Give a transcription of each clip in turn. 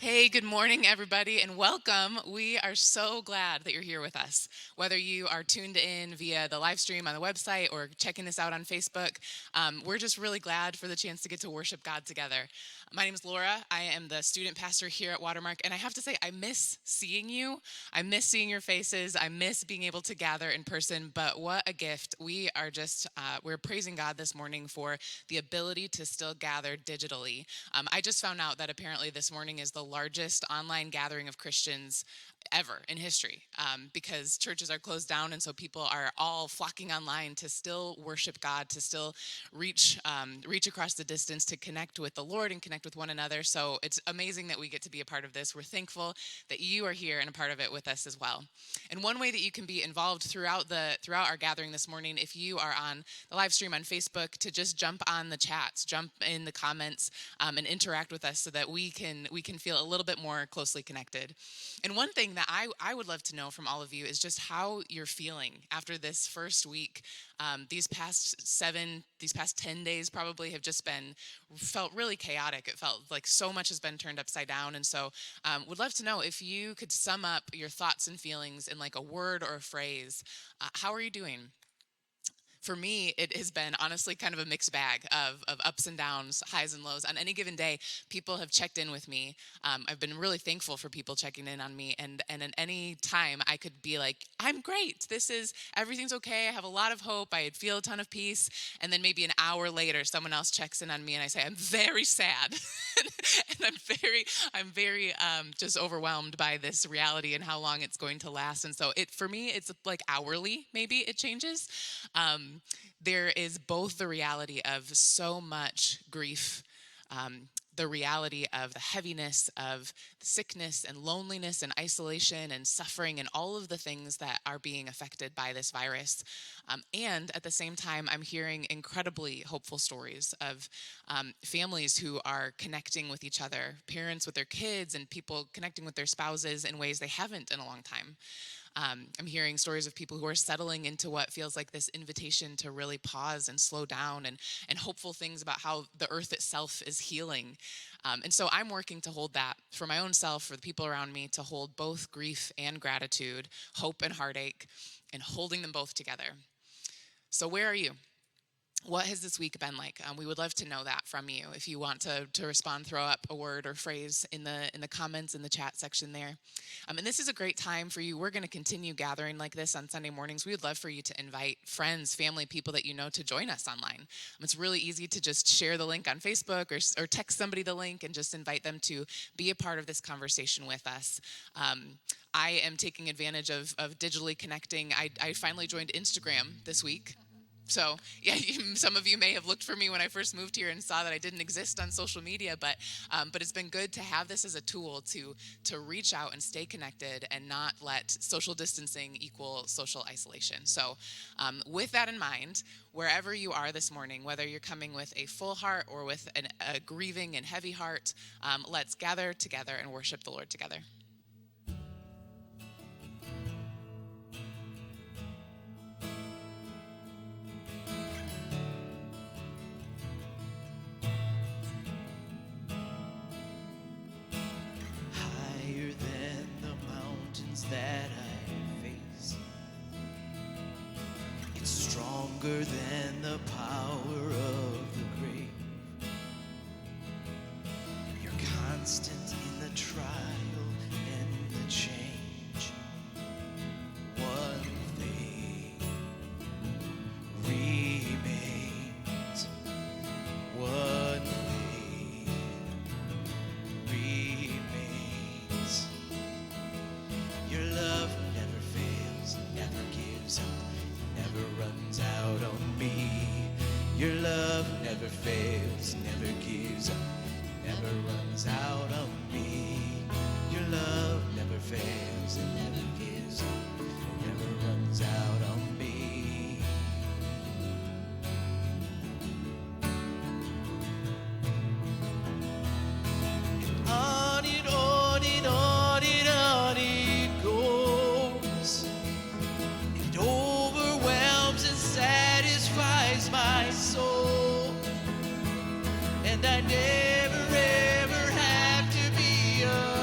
Hey, good morning, everybody, and welcome. We are so glad that you're here with us. Whether you are tuned in via the live stream on the website or checking this out on Facebook, we're just really glad for the chance to get to worship God together. My name is Laura. I am the student pastor here at Watermark, and I have to say, I miss seeing you. I miss seeing your faces. I miss being able to gather in person, but what a gift. We're praising God this morning for the ability to still gather digitally. I just found out that apparently this morning is the largest online gathering of Christians ever in history, because churches are closed down, and so people are all flocking online to still worship God, to still reach across the distance to connect with the Lord and connect with one another. So it's amazing that we get to be a part of this. We're thankful that you are here and a part of it with us as well. And one way that you can be involved throughout our gathering this morning, if you are on the live stream on Facebook, to just jump on the chats, jump in the comments, and interact with us so that we can feel a little bit more closely connected. And one thing that I would love to know from all of you is just how you're feeling after this first week. These past 10 days probably have just felt really chaotic. It felt like so much has been turned upside down. And so would love to know if you could sum up your thoughts and feelings in like a word or a phrase. How are you doing? For me, it has been honestly kind of a mixed bag of ups and downs, highs and lows. On any given day, people have checked in with me. I've been really thankful for people checking in on me. And at any time, I could be like, I'm great. Everything's okay. I have a lot of hope. I feel a ton of peace. And then maybe an hour later, someone else checks in on me and I say, I'm very sad. And I'm very just overwhelmed by this reality and how long it's going to last. And so for me, it's like hourly, maybe it changes. There is both the reality of so much grief, the reality of the heaviness of sickness and loneliness and isolation and suffering and all of the things that are being affected by this virus. And at the same time, I'm hearing incredibly hopeful stories of families who are connecting with each other, parents with their kids, and people connecting with their spouses in ways they haven't in a long time. I'm hearing stories of people who are settling into what feels like this invitation to really pause and slow down, and hopeful things about how the earth itself is healing. And so I'm working to hold that for my own self, for the people around me, to hold both grief and gratitude, hope and heartache, and holding them both together. So where are you? What has this week been like? We would love to know that from you. If you want to respond, throw up a word or phrase in the comments in the chat section there. And this is a great time for you. We're going to continue gathering like this on Sunday mornings. We would love for you to invite friends, family, people that you know to join us online. It's really easy to just share the link on Facebook or text somebody the link and just invite them to be a part of this conversation with us. I am taking advantage of digitally connecting. I finally joined Instagram this week. So, yeah, some of you may have looked for me when I first moved here and saw that I didn't exist on social media, but it's been good to have this as a tool to reach out and stay connected and not let social distancing equal social isolation. So, with that in mind, wherever you are this morning, whether you're coming with a full heart or with a grieving and heavy heart, let's gather together and worship the Lord together. Higher than the mountains that I face, it's stronger than the power of the grave. You're constant in the trial and the change. One thing remains. One thing remains. Your love never fails, never gives up, never runs out on me. Your love never fails, never gives up, never runs out on me. Your love never fails, and never gives up, never runs out on me. On and on and on and on it goes. It overwhelms and satisfies my soul. And I never ever have to be alone.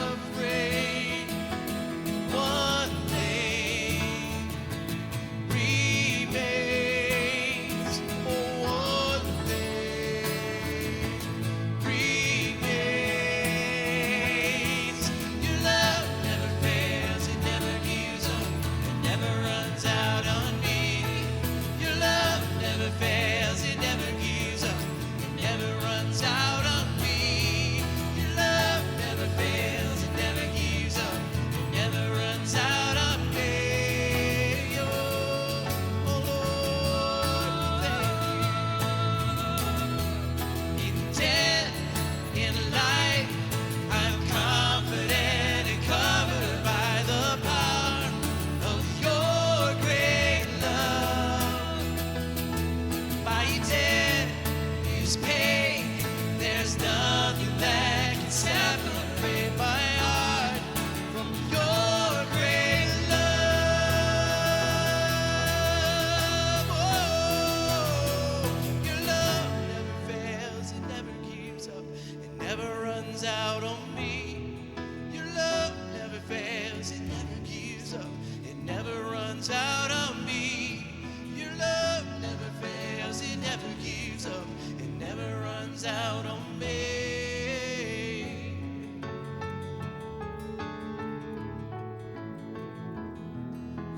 runs out on me. Your love never fails, it never gives up, it never runs out on me.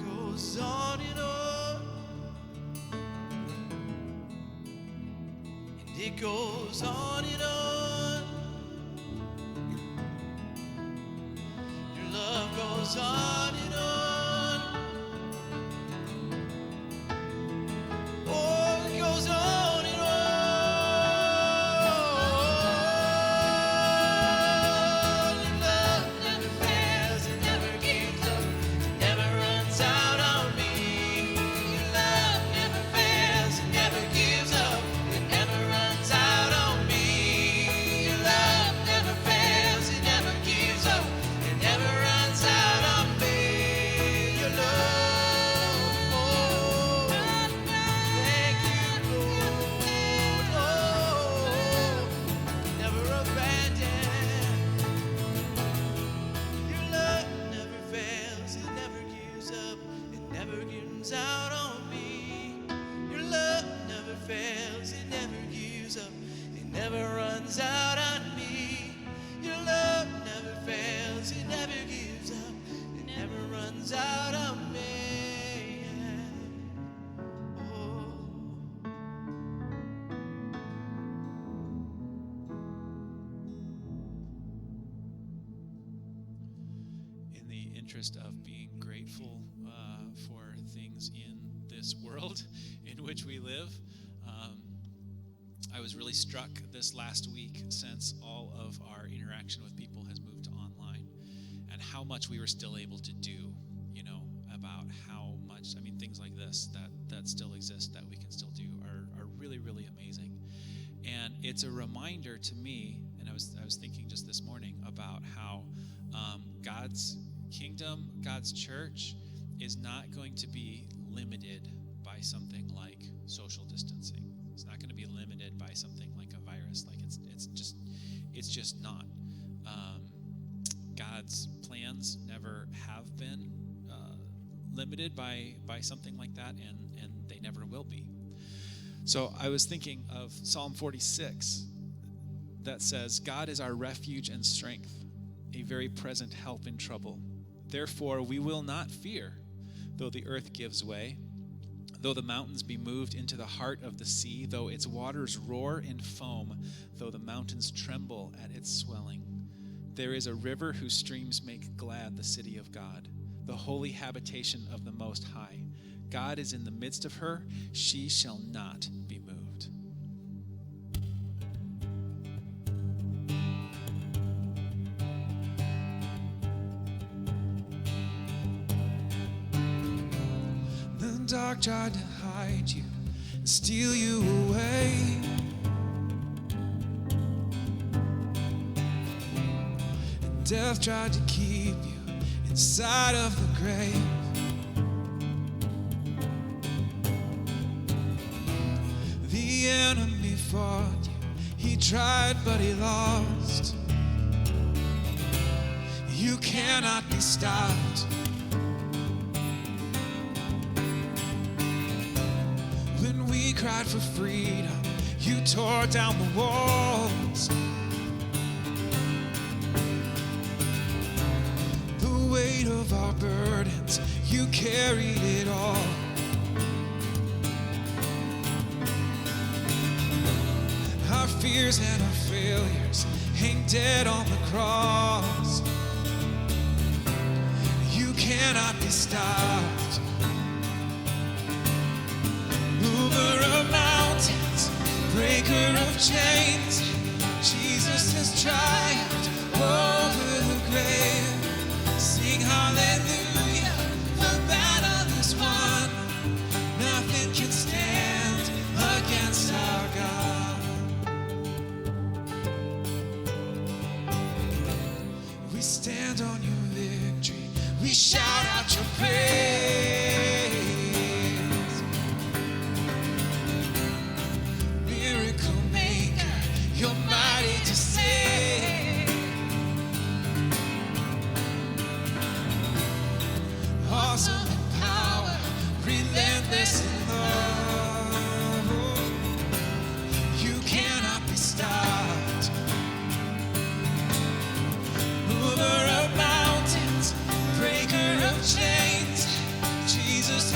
Goes on and on, and it goes on and on. Your love goes on and on. Oh, it goes on and on. Your love never fails, it never gives up, it never runs out on me. Your love never fails, it never gives up, it never runs out on me. Your love never fails, it never gives up, it never runs out on me. Your love, oh, thank you, Lord. Oh, never abandoned. Your love never fails, it never gives up, it never gives out on me. Your love never fails, it never gives up, it never runs out on me. Your love never fails, it never gives up, it never runs out on me. Oh. In the interest of being grateful for things in this world in which we live, I was really struck this last week, since all of our interaction with people has moved to online, and how much we were still able to do, about how much, things like this that still exist, that we can still do, are really, really amazing. And it's a reminder to me, and I was thinking just this morning about how God's kingdom, God's church is not going to be limited by something like social distancing. It's not going to be limited by something like a virus. Like it's just not. God's plans never have been limited by something like that, and they never will be. So I was thinking of Psalm 46 that says, God is our refuge and strength, a very present help in trouble. Therefore we will not fear, though the earth gives way, though the mountains be moved into the heart of the sea, though its waters roar in foam, though the mountains tremble at its swelling. There is a river whose streams make glad the city of God, the holy habitation of the Most High. God is in the midst of her, she shall not be moved. The dark tried to hide you and steal you away. And death tried to keep you inside of the grave. The enemy fought you, he tried but he lost. You cannot be stopped. When we cried for freedom, you tore down the walls. The weight of our burdens, you carried it all. Our fears and our failures hang dead on the cross. You cannot be stopped. Mover of mountains, breaker of chains, Jesus has triumphed over the grave. Sing hallelujah, the battle is won. Nothing can stand against our God. We stand on your victory, we shout out your praise. Miracle maker,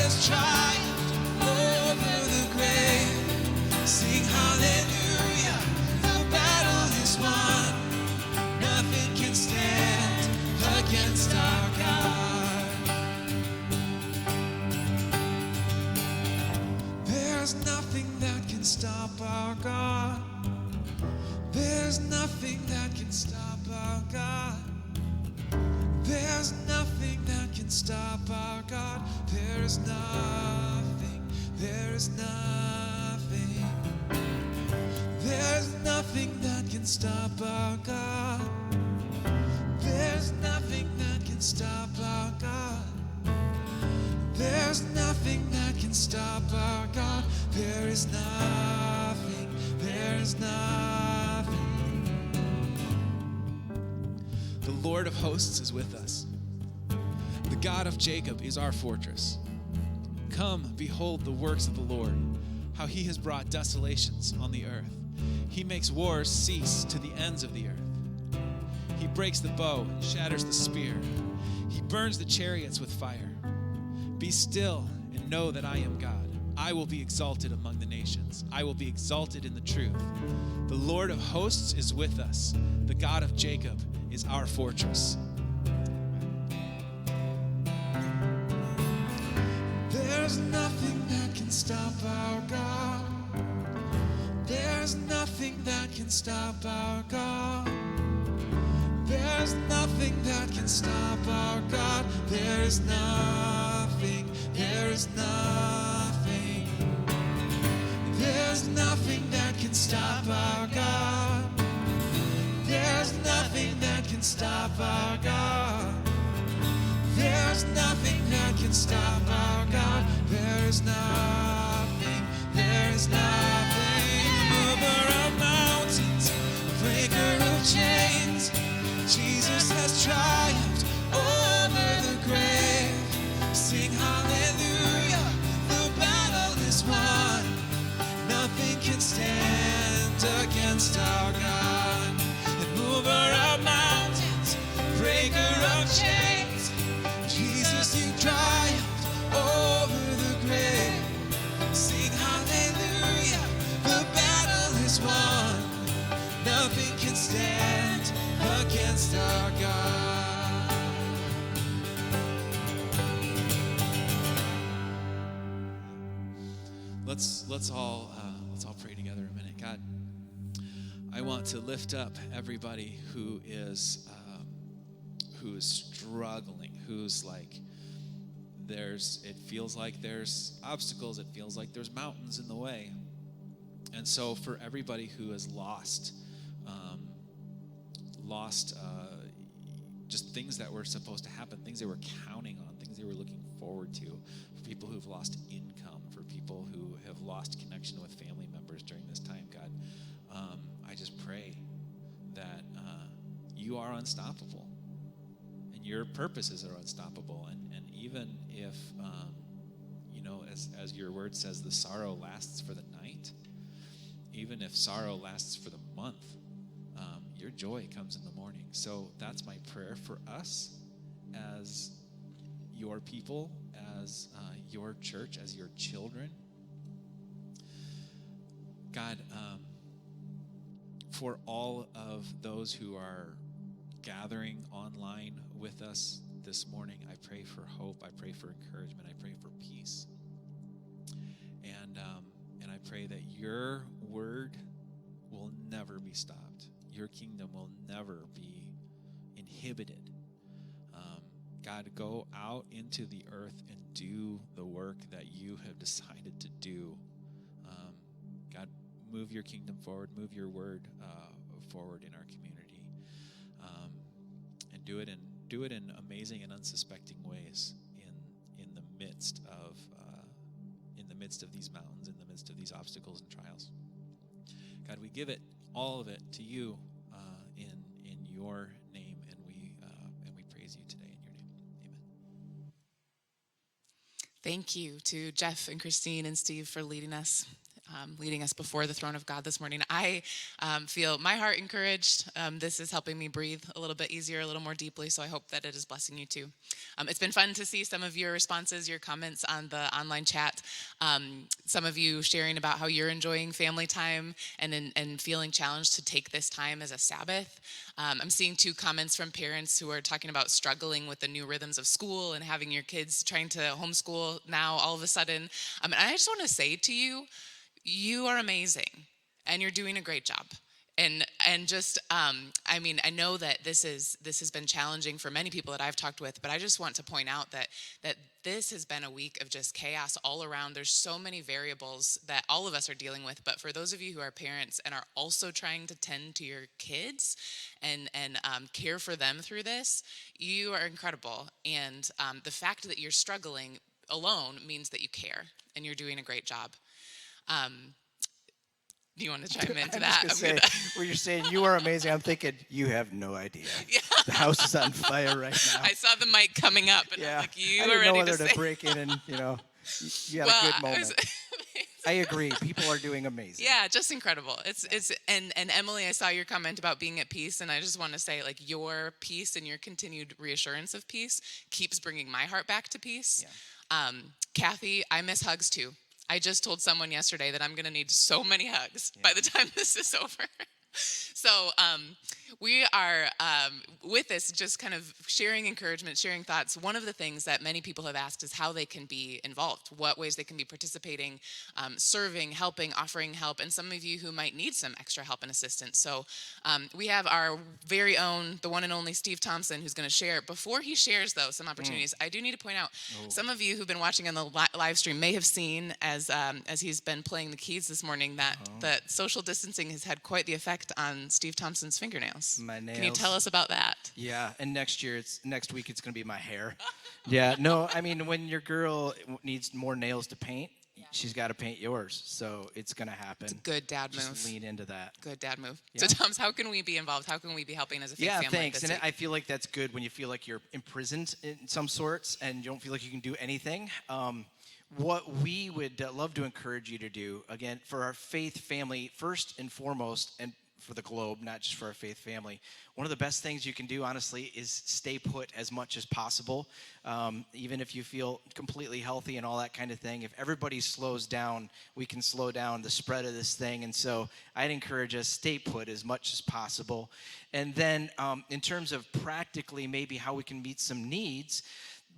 has triumphed over the grave. Sing hallelujah, the battle is won. Nothing can stand against our God. There's nothing that can stop our God. There's nothing that can stop our God. There's nothing that can stop our God. There is nothing, there is nothing. There's nothing that can stop our God. There's nothing that can stop our God. There's nothing that can stop our God. There is nothing, there is nothing. The Lord of hosts is with us. The God of Jacob is our fortress. Come, behold the works of the Lord, how he has brought desolations on the earth. He makes wars cease to the ends of the earth. He breaks the bow and shatters the spear. He burns the chariots with fire. Be still and know that I am God. I will be exalted among the nations. I will be exalted in the truth. The Lord of hosts is with us. The God of Jacob is our fortress. There's nothing that can stop our God. There's nothing that can stop our God. There's nothing that can stop our God. There is nothing, there is nothing. There's nothing that can stop our God. There's nothing that can stop our God. There's nothing that can stop our God. There is nothing, there is nothing. Mover of mountains, breaker of chains. Jesus has triumphed over the grave. Sing hallelujah, the battle is won. Nothing can stand against our God. And mover of mountains, breaker of chains. Jesus, you triumphed over the grave. Sing hallelujah, the battle is won. Nothing can stand against our God. Let's all pray together a minute. God, I want to lift up everybody who is struggling, who's like, it feels like there's obstacles, it feels like there's mountains in the way. And so for everybody who has lost just things that were supposed to happen, things they were counting on, things they were looking forward to, for people who've lost income, for people who have lost connection with family members during this time, God, I just pray that you are unstoppable and your purposes are unstoppable. And even if, as your word says, the sorrow lasts for the night, even if sorrow lasts for the month, your joy comes in the morning. So that's my prayer for us as your people, as your church, as your children. God, for all of those who are gathering online with us this morning, I pray for hope, I pray for encouragement, I pray for peace. And I pray that your word will never be stopped. Your kingdom will never be inhibited. God, go out into the earth and do the work that you have decided to do. God, move your kingdom forward, move your word forward in our community, and do it in amazing and unsuspecting ways in the midst of these mountains, in the midst of these obstacles and trials. God, we give all of it to you in your name, and we praise you today in your name. Amen. Thank you to Jeff and Christine and Steve for leading us leading us before the throne of God this morning. I feel my heart encouraged. This is helping me breathe a little bit easier, a little more deeply, so I hope that it is blessing you too. It's been fun to see some of your responses, your comments on the online chat. Some of you sharing about how you're enjoying family time and feeling challenged to take this time as a Sabbath. I'm seeing 2 comments from parents who are talking about struggling with the new rhythms of school and having your kids trying to homeschool now all of a sudden. And I just want to say to you, you are amazing and you're doing a great job. And just I mean, I know that this has been challenging for many people that I've talked with, but I just want to point out that this has been a week of just chaos all around. There's so many variables that all of us are dealing with, but for those of you who are parents and are also trying to tend to your kids and care for them through this, you are incredible. And the fact that you're struggling alone means that you care and you're doing a great job. Do you want to chime into I'm that? just going to say, where you're saying you are amazing, I'm thinking, you have no idea. Yeah. The house is on fire right now. I saw the mic coming up, and I was like, you I are didn't know ready whether to to say. break in and, you had Well, a good I moment. was- I agree. People are doing amazing. Yeah, just incredible. It's and Emily, I saw your comment about being at peace, and I just want to say, like, your peace and your continued reassurance of peace keeps bringing my heart back to peace. Yeah. Kathy, I miss hugs too. I just told someone yesterday that I'm going to need so many hugs by the time this is over. So we are, with this, just kind of sharing encouragement, sharing thoughts. One of the things that many people have asked is how they can be involved, what ways they can be participating, serving, helping, offering help, and some of you who might need some extra help and assistance. So we have our very own, the one and only Steve Thompson, who's going to share. Before he shares, though, some opportunities, I do need to point out, some of you who've been watching on the live stream may have seen, as he's been playing the keys this morning, that social distancing has had quite the effect on Steve Thompson's fingernails. My nails. Can you tell us about that? Yeah, and next week it's going to be my hair. Yeah, no, I mean, when your girl needs more nails to paint, she's got to paint yours, so it's going to happen. It's a good dad move. Just lean into that. Good dad move. Yeah. So, Thomas, how can we be involved? How can we be helping as a faith family? Yeah, thanks. This And week? I feel like that's good when you feel like you're imprisoned in some sorts and you don't feel like you can do anything. What we would love to encourage you to do, again, for our faith family, first and foremost, and for the globe, not just for our faith family, one of the best things you can do, honestly, is stay put as much as possible. Even if you feel completely healthy and all that kind of thing, if everybody slows down, we can slow down the spread of this thing. And so I'd encourage us, stay put as much as possible. And then in terms of practically maybe how we can meet some needs,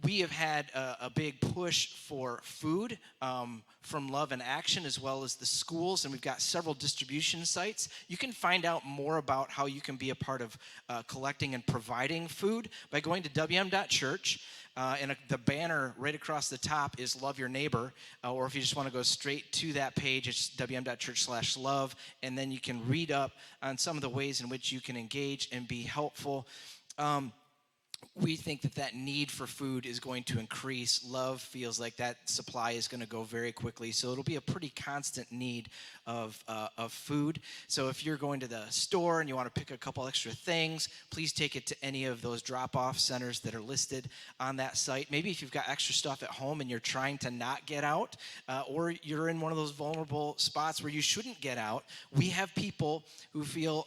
we have had a big push for food from Love and Action, as well as the schools, and we've got several distribution sites. You can find out more about how you can be a part of collecting and providing food by going to wm.church. And the banner right across the top is Love Your Neighbor, or if you just want to go straight to that page, it's wm.church/love, and then you can read up on some of the ways in which you can engage and be helpful. We think that need for food is going to increase. Love feels like that supply is going to go very quickly. So it'll be a pretty constant need of food. So if you're going to the store and you want to pick a couple extra things, please take it to any of those drop-off centers that are listed on that site. Maybe if you've got extra stuff at home and you're trying to not get out, or you're in one of those vulnerable spots where you shouldn't get out, we have people who feel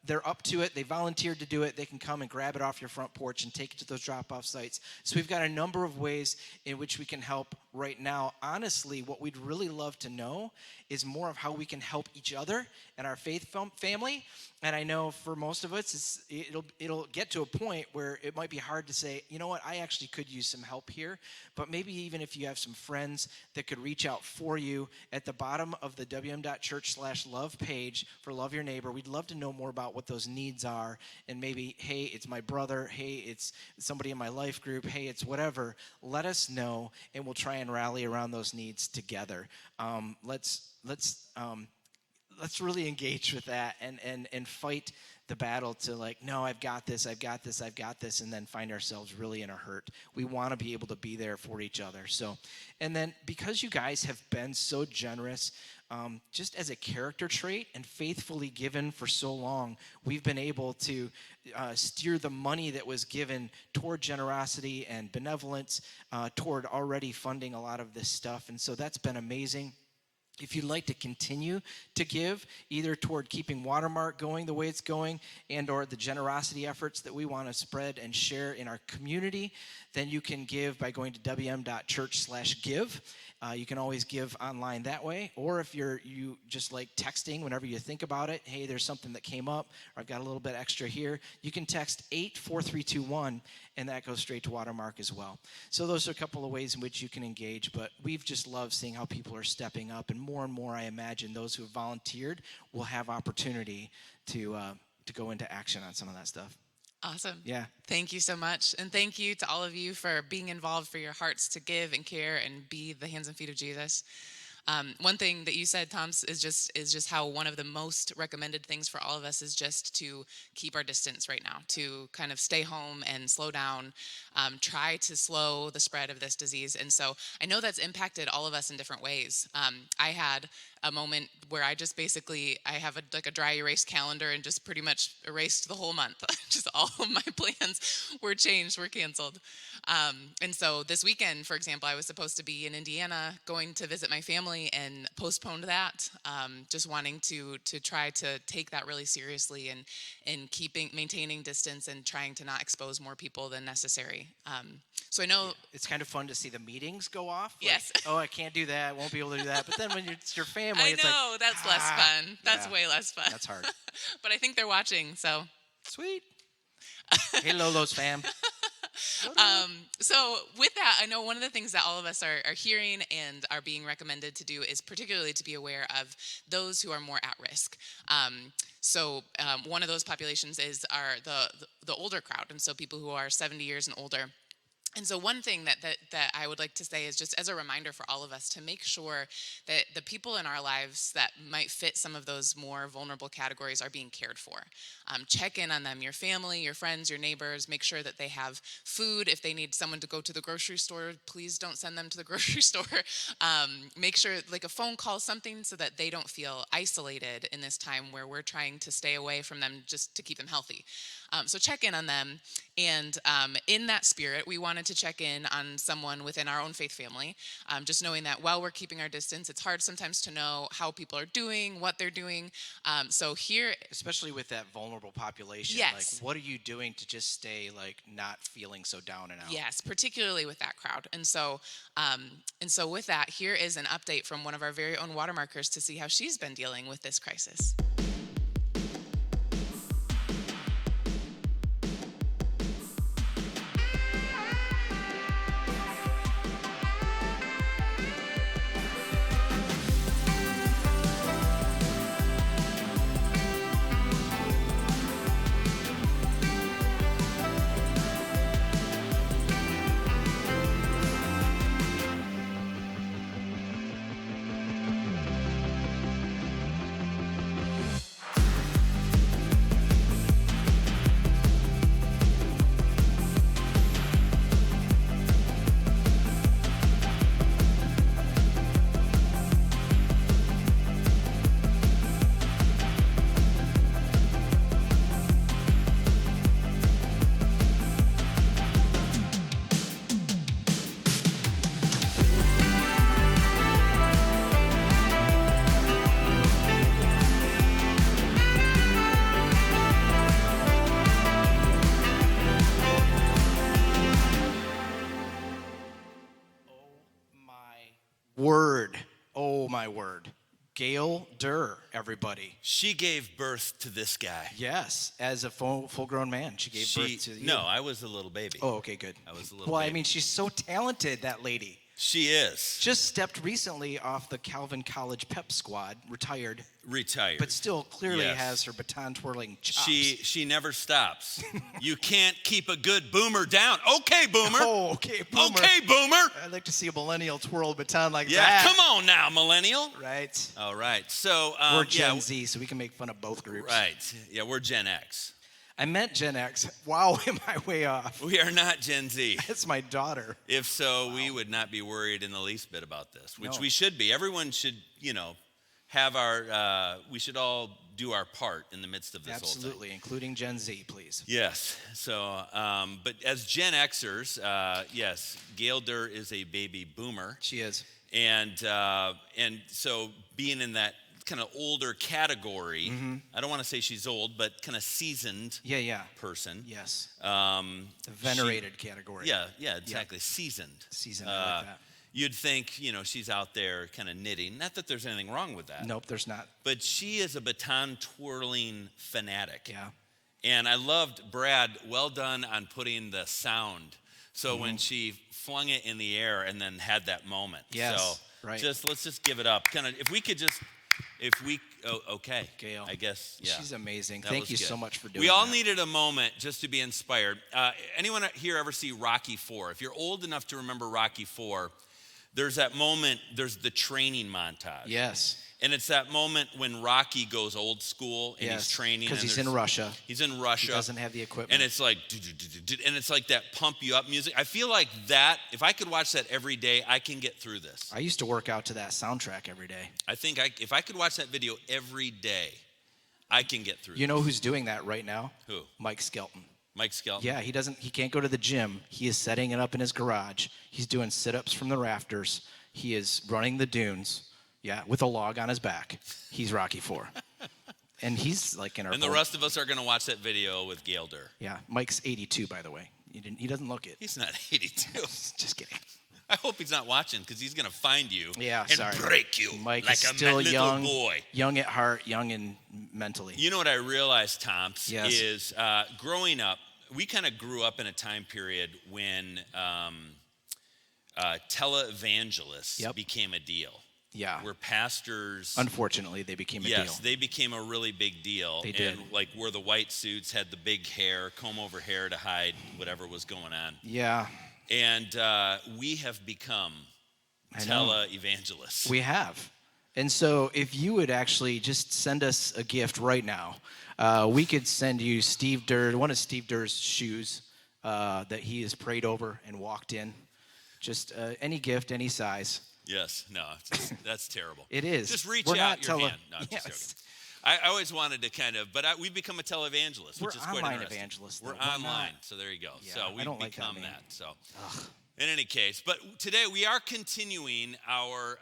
they're up to it. They volunteered to do it. They can come and grab it off your front porch and take it to those drop-off sites. So we've got a number of ways in which we can help right now. Honestly, what we'd really love to know is more of how we can help each other and our faith family. And I know for most of us, it'll get to a point where it might be hard to say, you know what, I actually could use some help here. But maybe even if you have some friends that could reach out for you, at the bottom of the wm.church/love page for Love Your Neighbor, we'd love to know more about what those needs are. And maybe, hey, it's my brother. Hey, it's somebody in my life group. Hey, it's whatever. Let us know, and we'll try and rally around those needs together. Let's really engage with that and fight the battle to, like, no, I've got this, and then find ourselves really in a hurt. We want to be able to be there for each other. So, and then because you guys have been so generous, just as a character trait and faithfully given for so long, we've been able to steer the money that was given toward generosity and benevolence, toward already funding a lot of this stuff. And so that's been amazing. If you'd like to continue to give, either toward keeping Watermark going the way it's going and or the generosity efforts that we want to spread and share in our community, then you can give by going to wm.church/give. You can always give online that way. Or if you just like texting whenever you think about it, hey, there's something that came up, or I've got a little bit extra here, you can text 84321, and that goes straight to Watermark as well. So those are a couple of ways in which you can engage, but we've just loved seeing how people are stepping up, and more, I imagine those who have volunteered will have opportunity to go into action on some of that stuff. Awesome. Yeah. Thank you so much. And thank you to all of you for being involved, for your hearts to give and care and be the hands and feet of Jesus. One thing that you said, Toms, is just how one of the most recommended things for all of us is just to keep our distance right now, to kind of stay home and slow down, try to slow the spread of this disease. And so I know that's impacted all of us in different ways. I had a moment where I just basically, I have a dry erase calendar and just pretty much erased the whole month. Just all of my plans were changed, were canceled. And so this weekend, for example, I was supposed to be in Indiana going to visit my family and postponed that, just wanting to try to take that really seriously and maintaining distance and trying to not expose more people than necessary. So I know it's kind of fun to see the meetings go off. Like, yes. Oh, I can't do that. Won't be able to do that. But then when it's your family, I it's know, like, that's less fun. That's yeah, way less fun. That's hard. But I think they're watching, so. Sweet. Hey, Lolo's fam. So with that, I know one of the things that all of us are hearing and are being recommended to do is particularly to be aware of those who are more at risk. So one of those populations is the older crowd, and so people who are 70 years and older. And so one thing that I would like to say is just as a reminder for all of us to make sure that the people in our lives that might fit some of those more vulnerable categories are being cared for. Check in on them, your family, your friends, your neighbors. Make sure that they have food. If they need someone to go to the grocery store, please don't send them to the grocery store. Make sure, like a phone call, something so that they don't feel isolated in this time where we're trying to stay away from them just to keep them healthy. So check in on them. And in that spirit, we wanted to check in on someone within our own faith family, just knowing that while we're keeping our distance, it's hard sometimes to know how people are doing, what they're doing. So here, especially with that vulnerable population, yes. Like what are you doing to just stay like not feeling so down and out? Yes, particularly with that crowd. And so with that, here is an update from one of our very own Watermarkers to see how she's been dealing with this crisis. Oh my word. Gail Durr, everybody. She gave birth to this guy. Yes, as a full-grown man, she gave birth to you. No, I was a little baby. Oh, okay, good. I was a little Well, baby. I mean, she's so talented, that lady. She is. Just stepped recently off the Calvin College pep squad, retired, Retired. but still clearly Yes. has her baton twirling chops. She never stops. You can't keep a good boomer down. Okay, boomer. Oh, okay, boomer. Okay, boomer. I'd like to see a millennial twirl a baton like Yeah, that. come on now, millennial. Right. All right. So We're Gen Z, so we can make fun of both groups. Right. Yeah, we're Gen X. I meant Gen X. Wow, am I way off? We are not Gen Z. That's my daughter. If so, we would not be worried in the least bit about this, which No. we should be. Everyone should, have we should all do our part in the midst of this whole thing. Absolutely, including Gen Z, please. Yes. So, but as Gen Xers, yes, Gail Durr is a baby boomer. She is. And so being in that kind of older category, I don't want to say she's old, but kind of seasoned Yeah. person. Yes. Um, The venerated category. yeah, exactly. Seasoned. Seasoned, I like that. You'd think, she's out there kind of knitting. Not that there's anything wrong with that. Nope, there's not. But she is a baton twirling fanatic. Yeah. And I loved Brad, well done on putting the sound. So when she flung it in the air and then had that moment. Yes, So right. let's just give it up. Kind of, okay. Gail. I guess, yeah. She's amazing. That Thank was you good. so much for doing We all that. needed a moment just to be inspired. Anyone here ever see Rocky IV? If you're old enough to remember Rocky IV, there's that moment, there's the training montage. Yes. And it's that moment when Rocky goes old school and he's training. Because and he's in Russia. He's in Russia. He doesn't have the equipment. And it's like, and it's like that pump you up music. I feel like that, if I could watch that every day, I can get through this. I used to work out to that soundtrack every day. I think if I could watch that video every day, I can get through You know who's doing that right now? Who? Mike Skelton. Mike Skelton? Yeah, he can't go to the gym. He is setting it up in his garage. He's doing sit-ups from the rafters. He is running the dunes. Yeah, with a log on his back. He's Rocky IV. And he's like in our And the rest of us are going to watch that video with Gail Durr. Yeah, Mike's 82, by the way. He doesn't look it. He's not 82. Just kidding. I hope he's not watching because he's going to find you Yeah, and sorry. break you Mike like is a still little young, boy. young at heart, young and mentally. You know what I realized, Tomps, Yes. is growing up, we kind of grew up in a time period when televangelists became a deal. Yeah. Where pastors, Unfortunately, they became a deal. yes, they became a really big deal. They did. And like wore the white suits, had the big hair, comb over hair to hide whatever was going on. Yeah, And we have become I know. televangelists. We have. And so if you would actually just send us a gift right now, we could send you one of Steve Durr's shoes that he has prayed over and walked in. Just any gift, any size. Yes, no, that's terrible. It is. Just reach We're out not your hand. No, I'm Yes. just joking. I always wanted to kind of, but we've become a televangelist, We're which is quite online interesting. evangelists, We're though. We're online, not- so there you go. Yeah, so I we've don't like that become name. that. So, in any case, but today we are continuing our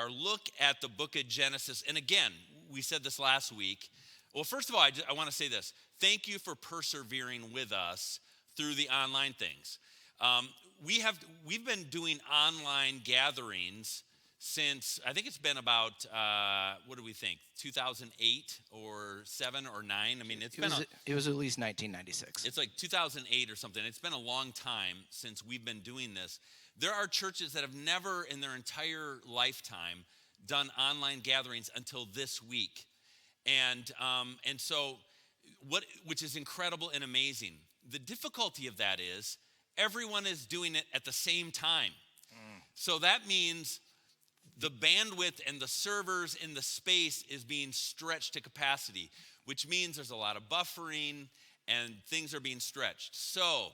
look at the book of Genesis. And again, we said this last week. Well, first of all, I want to say this. Thank you for persevering with us through the online things. We've been doing online gatherings since, I think it's been about, what do we think, 2008 or 7 or 9? I mean, It was at least 1996. it's like 2008 or something. It's been a long time since we've been doing this. There are churches that have never in their entire lifetime done online gatherings until this week. And so which is incredible and amazing. The difficulty of that is everyone is doing it at the same time. So that means the bandwidth and the servers in the space is being stretched to capacity, which means there's a lot of buffering and things are being stretched. So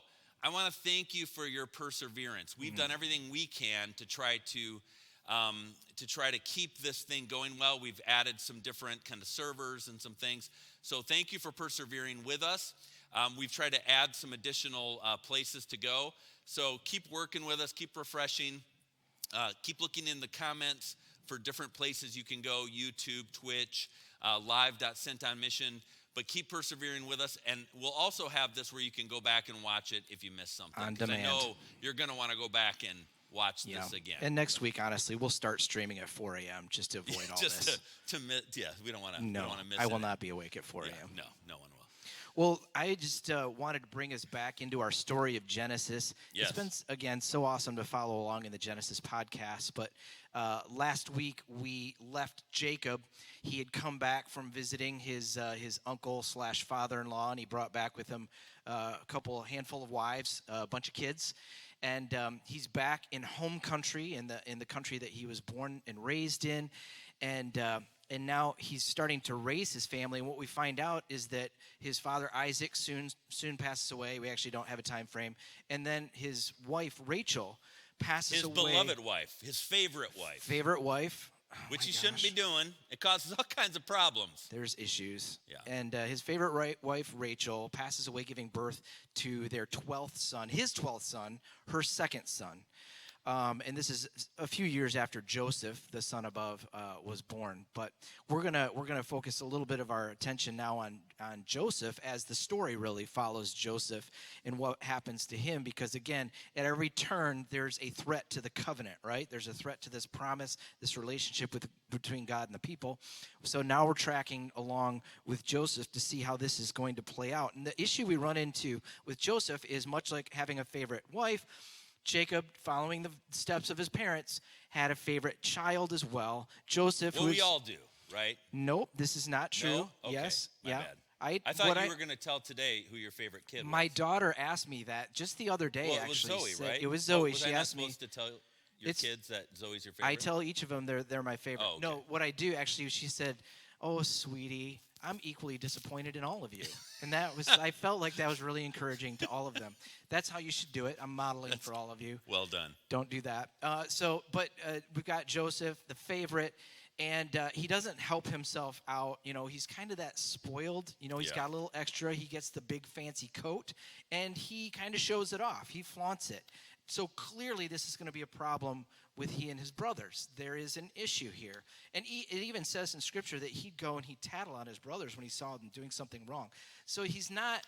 I want to thank you for your perseverance. We've done everything we can to try to keep this thing going well. We've added some different kind of servers and some things. So thank you for persevering with us. We've tried to add some additional places to go. So keep working with us, keep refreshing. Keep looking in the comments for different places you can go, YouTube, Twitch, live.sentonmission. But keep persevering with us. And we'll also have this where you can go back and watch it if you missed something. On 'Cause demand. I know you're going to want to go back and watch this again. And next week, honestly, we'll start streaming at 4 a.m. just to avoid all Just this. we don't want to No, miss I will it. not be awake at 4 Yeah, a.m. no one will. Well, I just wanted to bring us back into our story of Genesis. Yes. It's been, again, so awesome to follow along in the Genesis podcast. But last week, we left Jacob. He had come back from visiting his uncle / father-in-law, and he brought back with him a handful of wives, a bunch of kids. And he's back in home country, in the country that he was born and raised in. And now he's starting to raise his family. And what we find out is that his father Isaac soon passes away. We actually don't have a time frame. And then his wife Rachel passes away. His beloved wife, his favorite wife, Favorite wife. Oh which my he shouldn't gosh. be doing. It causes all kinds of problems. There's issues. Yeah. And his favorite wife Rachel passes away, giving birth to their 12th son, his 12th son, her second son. And this is a few years after Joseph, the son above, was born. But we're gonna focus a little bit of our attention now on Joseph, as the story really follows Joseph and what happens to him. Because again, at every turn, there's a threat to the covenant, right? There's a threat to this promise, this relationship between God and the people. So now we're tracking along with Joseph to see how this is going to play out. And the issue we run into with Joseph is much like having a favorite wife. Jacob, following the steps of his parents, had a favorite child as well. Joseph, Well, we all do, right? Nope, this is not true. No? Okay, Yes, my yeah. bad. I thought you were going to tell today who your favorite kid My was. daughter asked me that just the other day. Well, it actually, was Zoe, right? It was Zoe. Was She I not asked me. supposed to tell your It's- kids that Zoe's your favorite? I tell each of them they're my favorite. Oh, okay. No, what I do actually, she said, "Oh, sweetie, I'm equally disappointed in all of you," and that was I felt like that was really encouraging to all of them. That's how you should do it. I'm modeling for all of you. Well done. Don't do that. We've got Joseph, the favorite, and he doesn't help himself out. You know, he's kind of that spoiled. You know, he's Yeah. got a little extra. He gets the big fancy coat, and he kind of shows it off. He flaunts it. So clearly, this is going to be a problem with he and his brothers. There is an issue here. And it even says in Scripture that he'd go and he'd tattle on his brothers when he saw them doing something wrong. So he's not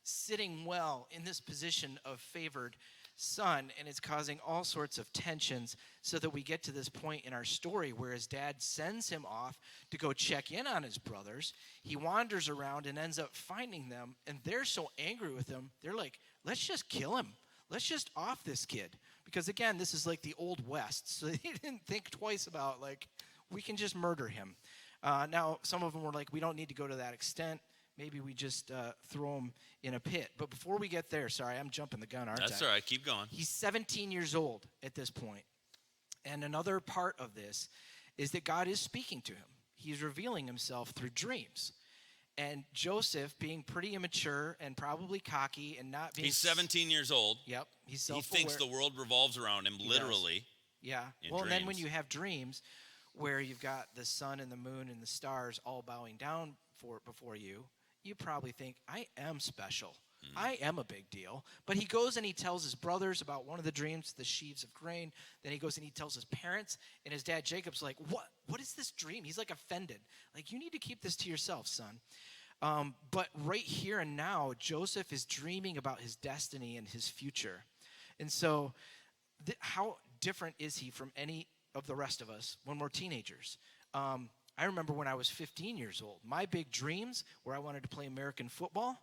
sitting well in this position of favored son, and it's causing all sorts of tensions, so that we get to this point in our story where his dad sends him off to go check in on his brothers. He wanders around and ends up finding them, and they're so angry with him, they're like, let's just kill him. Let's just off this kid. Because again, this is like the Old West, so they didn't think twice about, like, we can just murder him. Now, some of them were like, we don't need to go to that extent. Maybe we just throw him in a pit. But before we get there, sorry, I'm jumping the gun, aren't I? That's all right. Keep going. He's 17 years old at this point. And another part of this is that God is speaking to him. He's revealing himself through dreams. And Joseph, being pretty immature and probably cocky and not being... He's 17 years old. Yep, he's He self-aware. thinks the world revolves around him, literally. Yeah. in Well, and then when dreams. you have dreams where you've got the sun and the moon and the stars all bowing down before you, you probably think, I am special. I am a big deal. But he goes and he tells his brothers about one of the dreams, the sheaves of grain. Then he goes and he tells his parents, and his dad Jacob's like, what is this dream? He's like offended. Like, you need to keep this to yourself, son. But right here and now, Joseph is dreaming about his destiny and his future. And so how different is he from any of the rest of us when we're teenagers? I remember when I was 15 years old, my big dreams were I wanted to play American football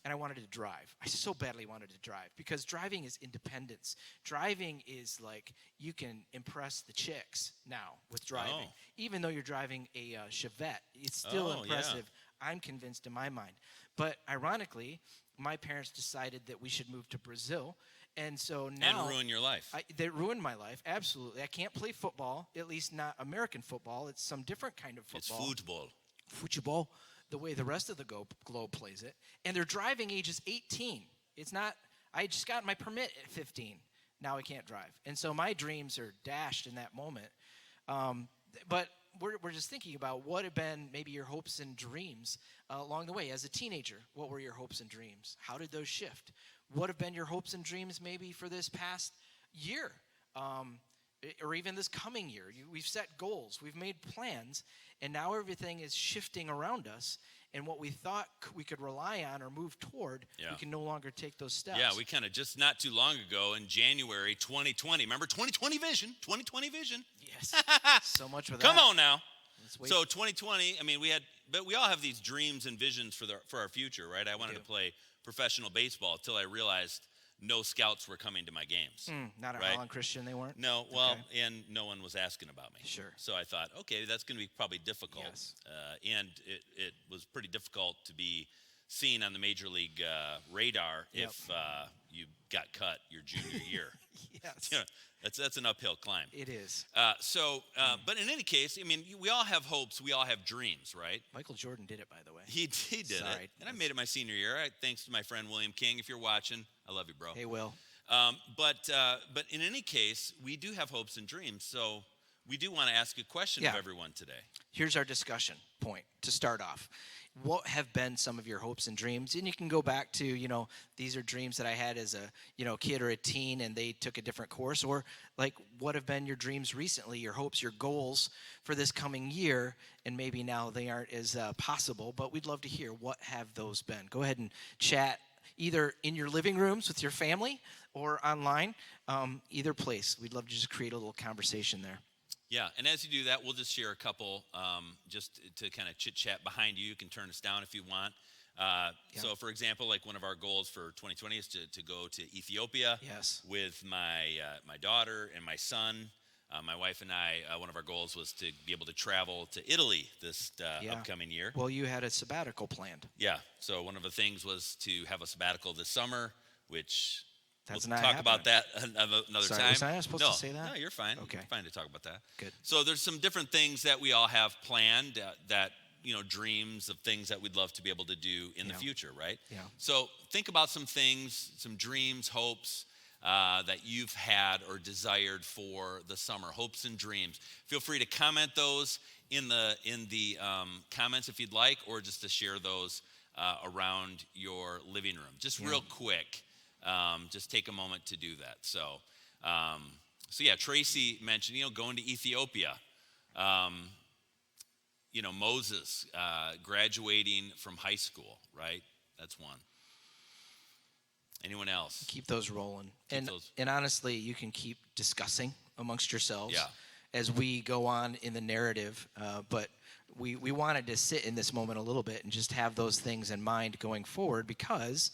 and I wanted to drive. I so badly wanted to drive because driving is independence. Driving is like you can impress the chicks now with driving. Oh. Even though you're driving a Chevette, it's still Oh, yeah. impressive. I'm convinced in my mind. But ironically, my parents decided that we should move to Brazil. And so now... And ruin your life. That ruined my life, absolutely. I can't play football, at least not American football. It's some different kind of It's football. football. Football, the way the rest of the globe plays it. And their driving age is 18. It's not... I just got my permit at 15. Now I can't drive. And so my dreams are dashed in that moment. But we're just thinking about what have been maybe your hopes and dreams along the way. As a teenager, what were your hopes and dreams? How did those shift? What have been your hopes and dreams maybe for this past year or even this coming year? We've set goals. We've made plans. And now everything is shifting around us. And what we thought we could rely on or move toward, Yeah. we can no longer take those steps. Yeah, we kind of just not too long ago in January 2020. Remember 2020 vision? 2020 vision. Yes. So much for that. Come on now. Let's wait. So 2020, I mean, but we all have these dreams and visions for our future, right? I wanted do. to play professional baseball until I realized no scouts were coming to my games. Not at right. Holland Christian, they weren't? No, well, Okay. and no one was asking about me. Sure. So I thought, okay, that's going to be probably difficult. Yes. And it was pretty difficult to be seen on the major league radar Yep. if you got cut your junior year. Yes. You know, that's an uphill climb. It is. But in any case, I mean, we all have hopes, we all have dreams, right? Michael Jordan did it, by the way. He did Sorry. it, and I made it my senior year. Thanks to my friend William King. If you're watching, I love you, bro. Hey, Will. But in any case, we do have hopes and dreams. So we do want to ask a question of Yeah. everyone today. Here's our discussion point to start off. What have been some of your hopes and dreams? And you can go back to, these are dreams that I had as a, kid or a teen and they took a different course. Or like, what have been your dreams recently, your hopes, your goals for this coming year? And maybe now they aren't as possible, but we'd love to hear what have those been. Go ahead and chat either in your living rooms with your family or online, either place. We'd love to just create a little conversation there. Yeah, and as you do that, we'll just share a couple just to kind of chit-chat behind you. You can turn us down if you want. So, for example, like one of our goals for 2020 is to go to Ethiopia Yes. with my daughter and my son. My wife and I, one of our goals was to be able to travel to Italy this upcoming year. Well, you had a sabbatical planned. Yeah, so one of the things was to have a sabbatical this summer, which That's we'll not talk about that happening. another Sorry, time. was I supposed to say that? No, you're fine. Okay. You're fine to talk about that. Good. So there's some different things that we all have planned that dreams of things that we'd love to be able to do in the future, right? Yeah. So think about some things, some dreams, hopes that you've had or desired for the summer, hopes and dreams. Feel free to comment those in the comments if you'd like, or just to share those around your living room. Just real quick, just take a moment to do that. So yeah, Tracy mentioned, going to Ethiopia. Moses graduating from high school, right? That's one. Anyone else? Keep those rolling. And honestly, you can keep discussing amongst yourselves as we go on in the narrative. But we wanted to sit in this moment a little bit and just have those things in mind going forward, because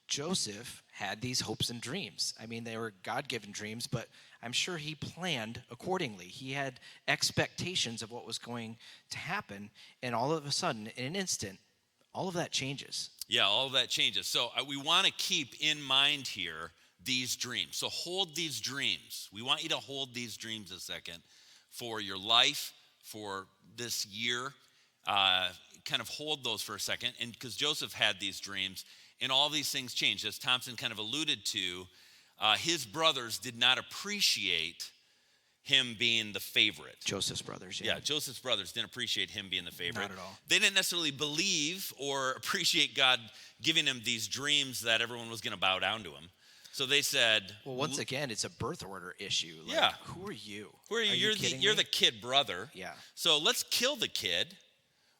Joseph had these hopes and dreams. I mean, they were God-given dreams, but I'm sure he planned accordingly. He had expectations of what was going to happen, and all of a sudden, in an instant, all of that changes. Yeah, all of that changes. So we want to keep in mind here these dreams. So hold these dreams. We want you to hold these dreams a second for your life, for this year. Kind of hold those for a second. And because Joseph had these dreams, and all these things changed. As Thompson kind of alluded to, his brothers did not appreciate him being the favorite. Joseph's brothers, Yeah, Joseph's brothers didn't appreciate him being the favorite. Not at all. They didn't necessarily believe or appreciate God giving him these dreams that everyone was going to bow down to him. So they said, well, once again, it's a birth order issue. Like, yeah. Who are you? Who are you? You're the kid brother. Yeah. So let's kill the kid.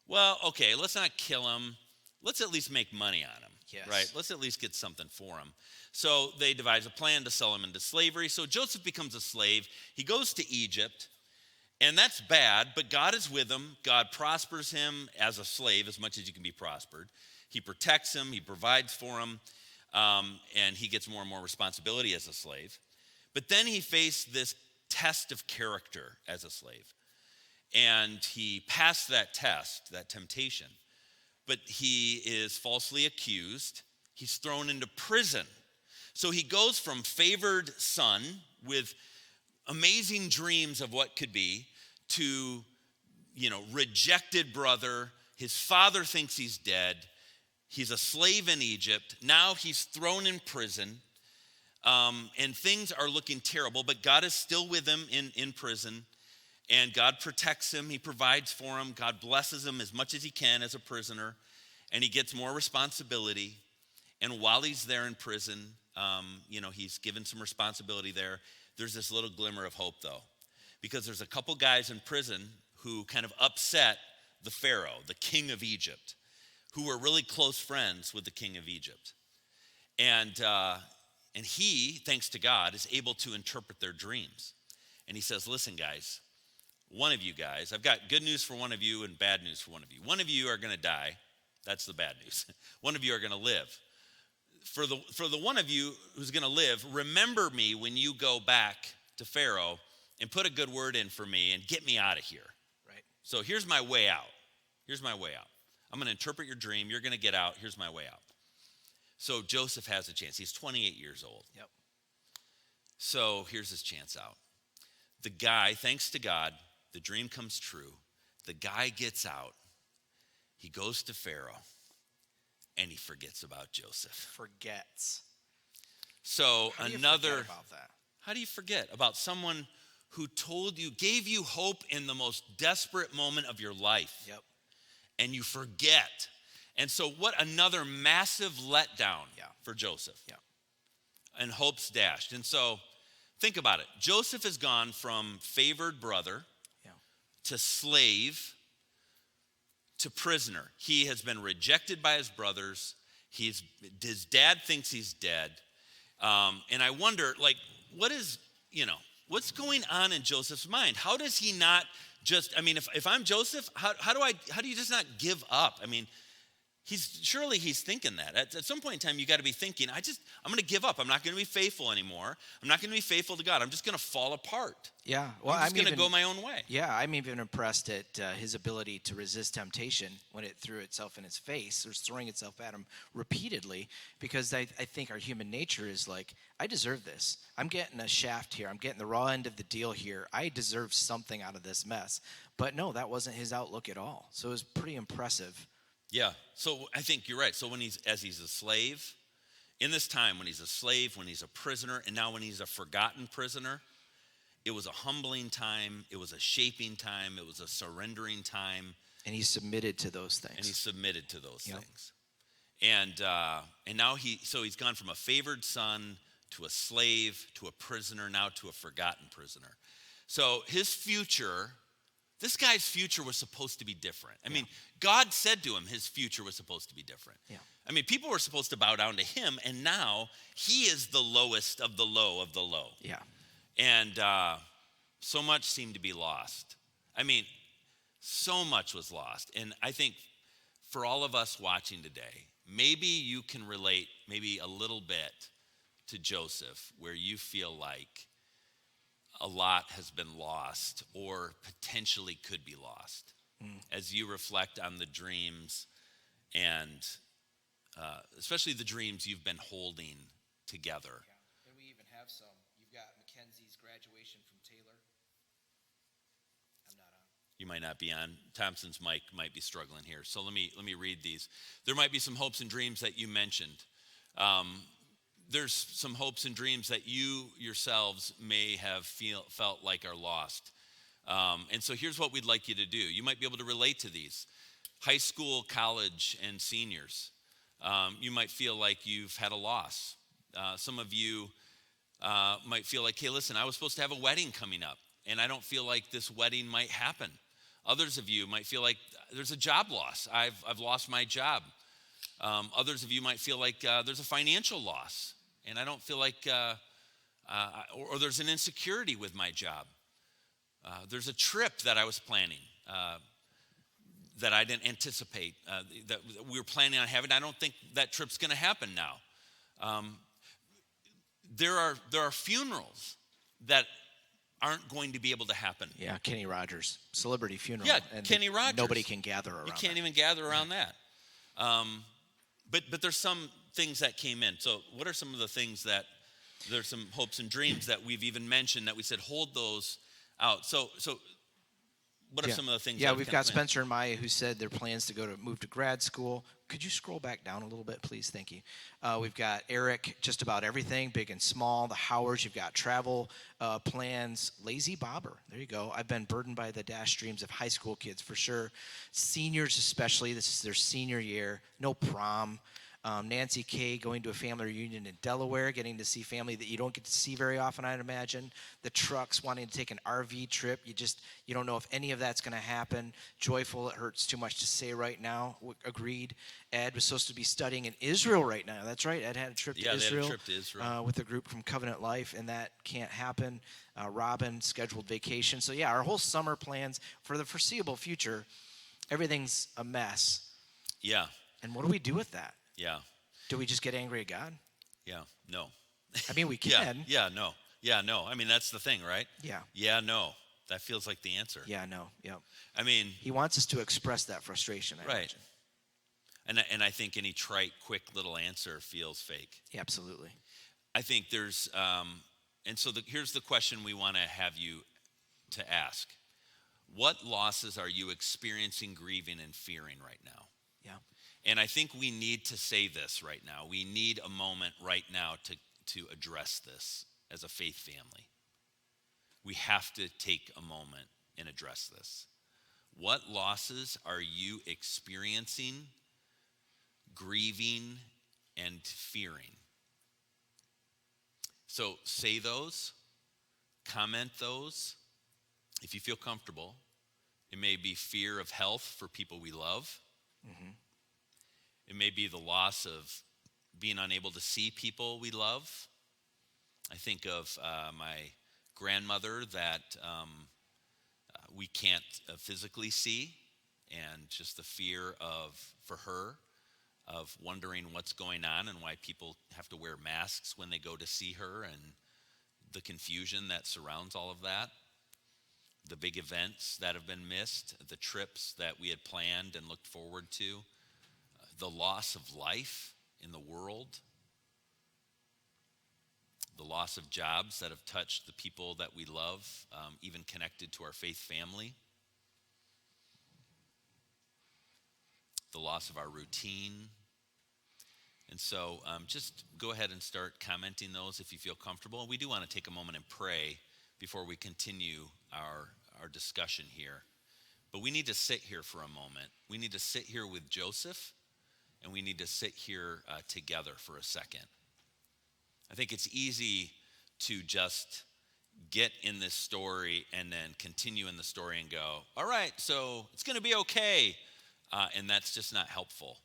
Well, okay, let's not kill him. Let's at least make money on him. Yes. Right? Let's at least get something for him. So they devise a plan to sell him into slavery. So Joseph becomes a slave. He goes to Egypt, and that's bad, but God is with him. God prospers him as a slave as much as you can be prospered. He protects him. He provides for him, and he gets more and more responsibility as a slave. But then he faced this test of character as a slave, and he passed that test, that temptation. But he is falsely accused. He's thrown into prison. So he goes from favored son with amazing dreams of what could be to, rejected brother. His father thinks he's dead. He's a slave in Egypt. Now he's thrown in prison. And things are looking terrible, but God is still with him in prison. And God protects him. He provides for him. God blesses him as much as he can as a prisoner. And he gets more responsibility. And while he's there in prison, he's given some responsibility there. There's this little glimmer of hope, though. Because there's a couple guys in prison who kind of upset the Pharaoh, the king of Egypt, who were really close friends with the king of Egypt. And he, thanks to God, is able to interpret their dreams. And he says, listen, guys, one of you guys, I've got good news for one of you and bad news for one of you. One of you are going to die. That's the bad news. One of you are going to live. For the one of you who's going to live, remember me when you go back to Pharaoh and put a good word in for me and get me out of here. Right. So here's my way out. Here's my way out. I'm going to interpret your dream. You're going to get out. Here's my way out. So Joseph has a chance. He's 28 years old. Yep. So here's his chance out. The guy, thanks to God, the dream comes true. The guy gets out. He goes to Pharaoh, and he forgets about Joseph. Forgets. So How do you forget about that? How do you forget about someone who gave you hope in the most desperate moment of your life. Yep. And you forget. And so what another massive letdown for Joseph. Yeah. And hope's dashed. And so think about it. Joseph has gone from favored brother to slave to prisoner. He has been rejected by his brothers. His dad thinks he's dead. And I wonder, like, what's going on in Joseph's mind? How does he not just, I mean, if I'm Joseph, how do you just not give up? I mean, surely he's thinking that. At some point in time, you got to be thinking, I'm going to give up. I'm not going to be faithful anymore. I'm not going to be faithful to God. I'm just going to fall apart. Yeah. Well, I'm just going to go my own way. Yeah, I'm even impressed at his ability to resist temptation when it threw itself in his face or throwing itself at him repeatedly, because I think our human nature is like, I deserve this. I'm getting a shaft here. I'm getting the raw end of the deal here. I deserve something out of this mess. But no, that wasn't his outlook at all. So it was pretty impressive. Yeah, so I think you're right. So as he's a slave, in this time when he's a slave, when he's a prisoner, and now when he's a forgotten prisoner, it was a humbling time, it was a shaping time, it was a surrendering time. And he submitted to those things. Things. And now he's gone from a favored son to a slave to a prisoner, now to a forgotten prisoner. So this guy's future was supposed to be different. I mean, God said to him his future was supposed to be different. Yeah. I mean, people were supposed to bow down to him, and now he is the lowest of the low of the low. Yeah. And so much seemed to be lost. I mean, so much was lost. And I think for all of us watching today, maybe you can relate maybe a little bit to Joseph, where you feel like a lot has been lost or potentially could be lost as you reflect on the dreams and especially the dreams you've been holding together. Yeah. And we even have some. You've got Mackenzie's graduation from Taylor. I'm not on. You might not be on. Thompson's mic might be struggling here. So let me read these. There might be some hopes and dreams that you mentioned. There's some hopes and dreams that you yourselves may have felt like are lost. And so here's what we'd like you to do. You might be able to relate to these. High school, college, and seniors. You might feel like you've had a loss. Some of you might feel like, hey, listen, I was supposed to have a wedding coming up, and I don't feel like this wedding might happen. Others of you might feel like there's a job loss. I've lost my job. Others of you might feel like there's a financial loss, and I don't feel like, or there's an insecurity with my job. There's a trip that I was planning that I didn't anticipate, that we were planning on having. I don't think that trip's going to happen now. There are funerals that aren't going to be able to happen. Yeah, Kenny Rogers, celebrity funeral. Yeah, and Kenny Rogers. Nobody can gather around. You can't even gather around that. But there's some things that came in. So what are some of the things that, there's some hopes and dreams that we've even mentioned that we said hold those out. So what are some of the things? Yeah, we've got Spencer and Maya who said their plans to move to grad school. Could you scroll back down a little bit, please? Thank you. We've got Eric, just about everything, big and small. The Howards, you've got travel plans. Lazy Bobber, there you go. I've been burdened by the dash dreams of high school kids for sure. Seniors especially, this is their senior year. No prom. Nancy K going to a family reunion in Delaware, getting to see family that you don't get to see very often, I'd imagine. The Trucks wanting to take an RV trip. You don't know if any of that's going to happen. Joyful, it hurts too much to say right now. Agreed. Ed was supposed to be studying in Israel right now. That's right. Ed had a trip to Israel. They had a trip to Israel. With a group from Covenant Life, and that can't happen. Robin, scheduled vacation. So, yeah, our whole summer plans for the foreseeable future, everything's a mess. Yeah. And what do we do with that? Yeah. Do we just get angry at God? Yeah. No. I mean, we can. Yeah. No. Yeah. No. I mean, that's the thing, right? Yeah. Yeah. No. That feels like the answer. Yeah. No. Yep. I mean, he wants us to express that frustration. I right. Imagine. And I think any trite, quick little answer feels fake. Yeah, absolutely. I think there's, and so here's the question we want to have you to ask. What losses are you experiencing, grieving, and fearing right now? Yeah. And I think we need to say this right now. We need a moment right now to address this as a faith family. we have to take a moment and address this. What losses are you experiencing, grieving, and fearing? So say those, comment those if you feel comfortable. It may be fear of health for people we love. It may be the loss of being unable to see people we love. I think of my grandmother that we can't physically see, and just the fear for her of wondering what's going on and why people have to wear masks when they go to see her, and the confusion that surrounds all of that. The big events that have been missed, the trips that we had planned and looked forward to, the loss of life in the world, the loss of jobs that have touched the people that we love, even connected to our faith family, the loss of our routine. And so just go ahead and start commenting those if you feel comfortable. And we do want to take a moment and pray before we continue our discussion here. But we need to sit here for a moment. We need to sit here with Joseph, and we need to sit here together for a second. I think it's easy to just get in this story and then continue in the story and go, all right, so it's going to be okay. And that's just not helpful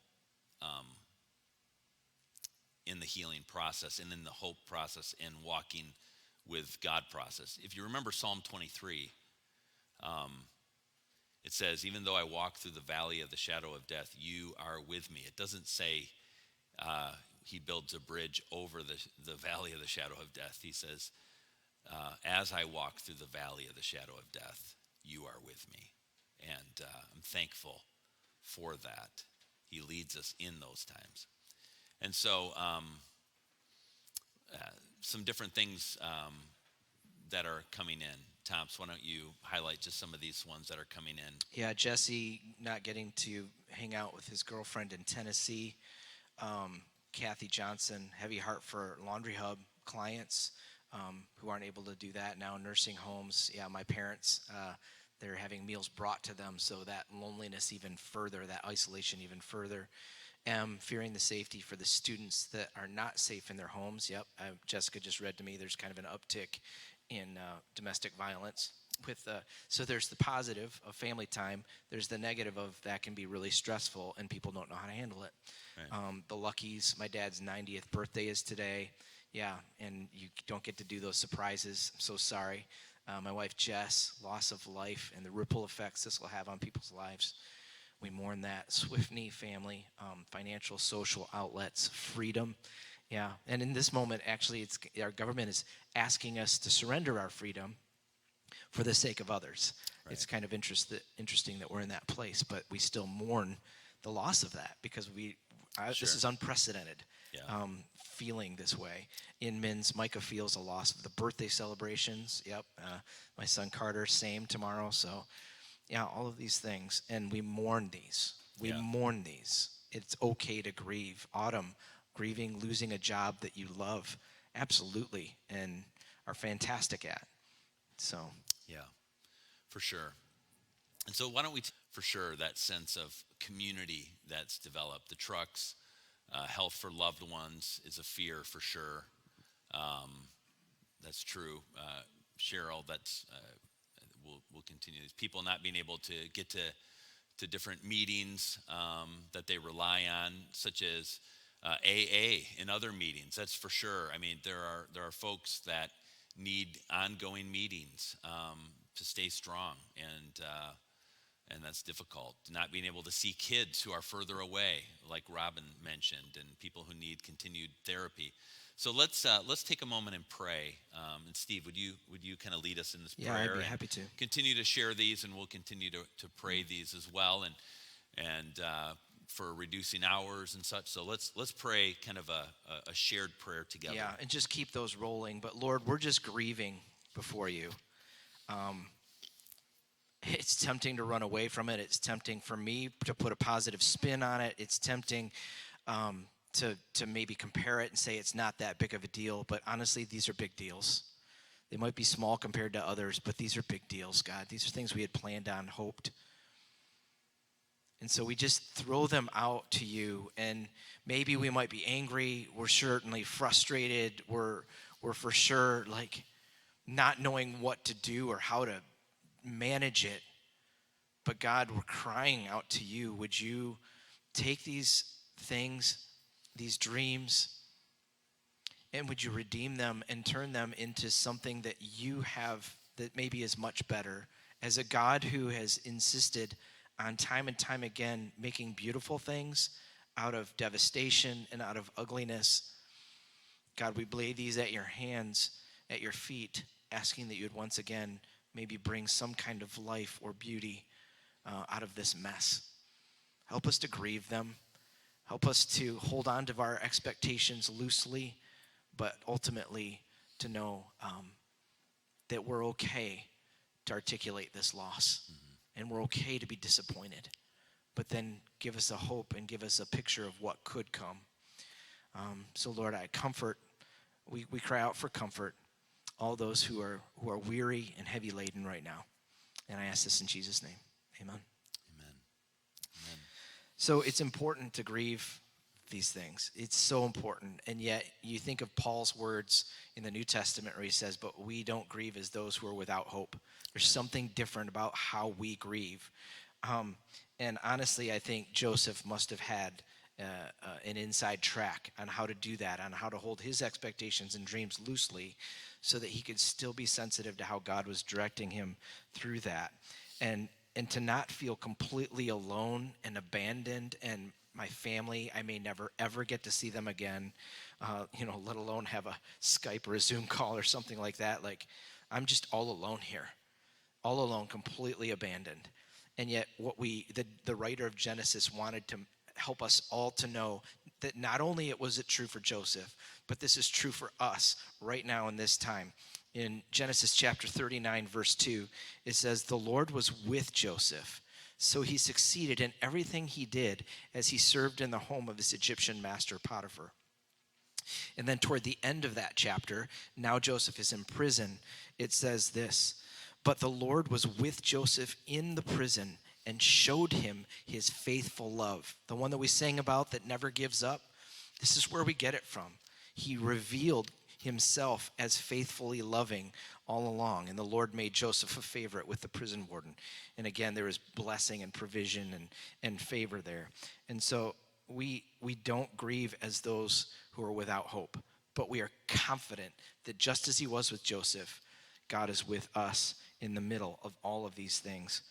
in the healing process and in the hope process and walking with God process. If you remember Psalm 23, it says, even though I walk through the valley of the shadow of death, you are with me. It doesn't say he builds a bridge over the valley of the shadow of death. He says, as I walk through the valley of the shadow of death, you are with me. And I'm thankful for that. He leads us in those times. And so some different things that are coming in. Toms, why don't you highlight just some of these ones that are coming in? Yeah, Jesse not getting to hang out with his girlfriend in Tennessee. Kathy Johnson, heavy heart for Laundry Hub clients who aren't able to do that now. Nursing homes, yeah, my parents, they're having meals brought to them, so that loneliness even further, that isolation even further. Fearing the safety for the students that are not safe in their homes. Yep, Jessica just read to me there's kind of an uptick in domestic violence. So there's the positive of family time. There's the negative of that can be really stressful and people don't know how to handle it. Right. The Luckies, my dad's 90th birthday is today. Yeah, and you don't get to do those surprises. I'm so sorry. My wife Jess, loss of life and the ripple effects this will have on people's lives. We mourn that. Swiftney family, financial, social outlets, freedom. Yeah, and in this moment, actually, our government is asking us to surrender our freedom for the sake of others. Right. It's kind of interesting that we're in that place, but we still mourn the loss of that because sure. This is unprecedented. Yeah. Feeling this way. In Min's, Micah feels a loss of the birthday celebrations. Yep. My son Carter, same tomorrow. So, yeah, all of these things, and we mourn these. We mourn these. It's okay to grieve. Autumn, grieving, losing a job that you love, absolutely, and are fantastic at. So. Yeah, for sure. And so why don't we, for sure, that sense of community that's developed. The trucks, health for loved ones is a fear for sure. That's true. Cheryl, that's, we'll continue. These people not being able to get to different meetings that they rely on, such as AA and other meetings. That's for sure. I mean, there are folks that need ongoing meetings to stay strong, and that's difficult. Not being able to see kids who are further away, like Robin mentioned, and people who need continued therapy. So let's take a moment and pray. And Steve, would you kind of lead us in this prayer? Yeah, I'd be happy to. Continue to share these, and we'll continue to pray these as well, and for reducing hours and such. So let's pray kind of a shared prayer together. Yeah, and just keep those rolling. But Lord, we're just grieving before you. It's tempting to run away from it. It's tempting for me to put a positive spin on it. It's tempting to maybe compare it and say it's not that big of a deal. But honestly, these are big deals. They might be small compared to others, but these are big deals, God. These are things we had planned on, hoped. And so we just throw them out to you, and maybe we might be angry. We're certainly frustrated. We're for sure like not knowing what to do or how to manage it. But God, we're crying out to you. Would you take these things, these dreams, and would you redeem them and turn them into something that you have that maybe is much better? As a God who has insisted on time and time again making beautiful things out of devastation and out of ugliness, God, we lay these at your hands, at your feet, asking that you would once again maybe bring some kind of life or beauty out of this mess. Help us to grieve them. Help us to hold on to our expectations loosely, but ultimately to know that we're okay to articulate this loss. And we're okay to be disappointed. But then give us a hope and give us a picture of what could come. So Lord, we cry out for comfort, all those who are weary and heavy laden right now. And I ask this in Jesus' name. Amen. Amen. Amen. So it's important to grieve these things. It's so important. And yet you think of Paul's words in the New Testament where he says, but we don't grieve as those who are without hope. There's something different about how we grieve. And honestly, I think Joseph must have had an inside track on how to do that, on how to hold his expectations and dreams loosely so that he could still be sensitive to how God was directing him through that. And to not feel completely alone and abandoned, and my family, I may never ever get to see them again, let alone have a Skype or a Zoom call or something like that. Like, I'm just all alone here, all alone, completely abandoned. And yet the writer of Genesis wanted to help us all to know that not only was it true for Joseph, but this is true for us right now in this time. In Genesis chapter 39, verse 2, it says, the Lord was with Joseph, so he succeeded in everything he did as he served in the home of his Egyptian master Potiphar. And then toward the end of that chapter, now Joseph is in prison, it says this, but the Lord was with Joseph in the prison and showed him his faithful love. The one that we sang about that never gives up, this is where we get it from. He revealed himself as faithfully loving all along. And the Lord made Joseph a favorite with the prison warden. And again, there is blessing and provision and favor there. And so we don't grieve as those who are without hope, but we are confident that just as he was with Joseph, God is with us in the middle of all of these things.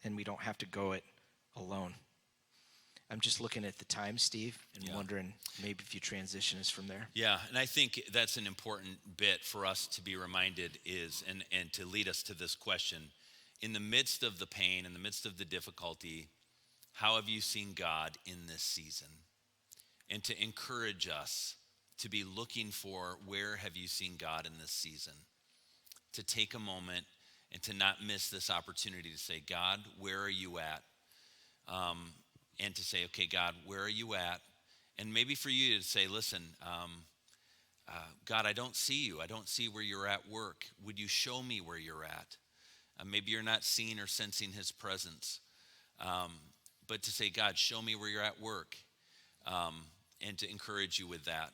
And we don't have to go it alone. I'm just looking at the time, Steve, and wondering maybe if you transition us from there. Yeah, and I think that's an important bit for us to be reminded is, and to lead us to this question. In the midst of the pain, in the midst of the difficulty, how have you seen God in this season? And to encourage us to be looking for where have you seen God in this season? To take a moment and to not miss this opportunity to say, God, where are you at? And to say, okay, God, where are you at? And maybe for you to say, listen, God, I don't see you. I don't see where you're at work. Would you show me where you're at? Maybe you're not seeing or sensing his presence. But to say, God, show me where you're at work. And to encourage you with that.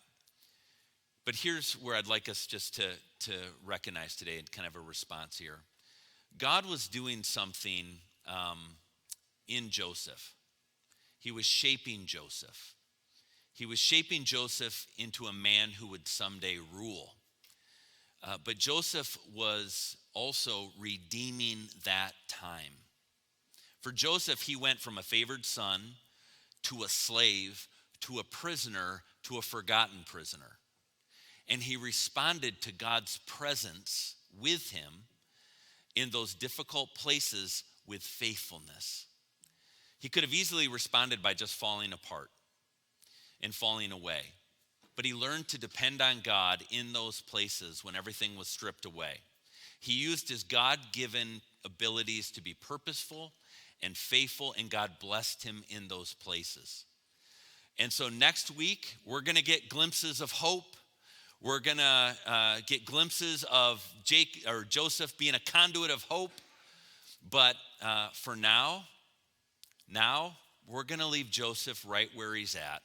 But here's where I'd like us just to recognize today and kind of a response here. God was doing something in Joseph. He was shaping Joseph. He was shaping Joseph into a man who would someday rule. But Joseph was also redeeming that time. For Joseph, he went from a favored son to a slave to a prisoner to a forgotten prisoner. And he responded to God's presence with him in those difficult places with faithfulness. He could have easily responded by just falling apart and falling away. But he learned to depend on God in those places when everything was stripped away. He used his God-given abilities to be purposeful and faithful, and God blessed him in those places. And so next week, we're going to get glimpses of hope. We're going to get glimpses of Joseph being a conduit of hope. But for now we're going to leave Joseph right where he's at.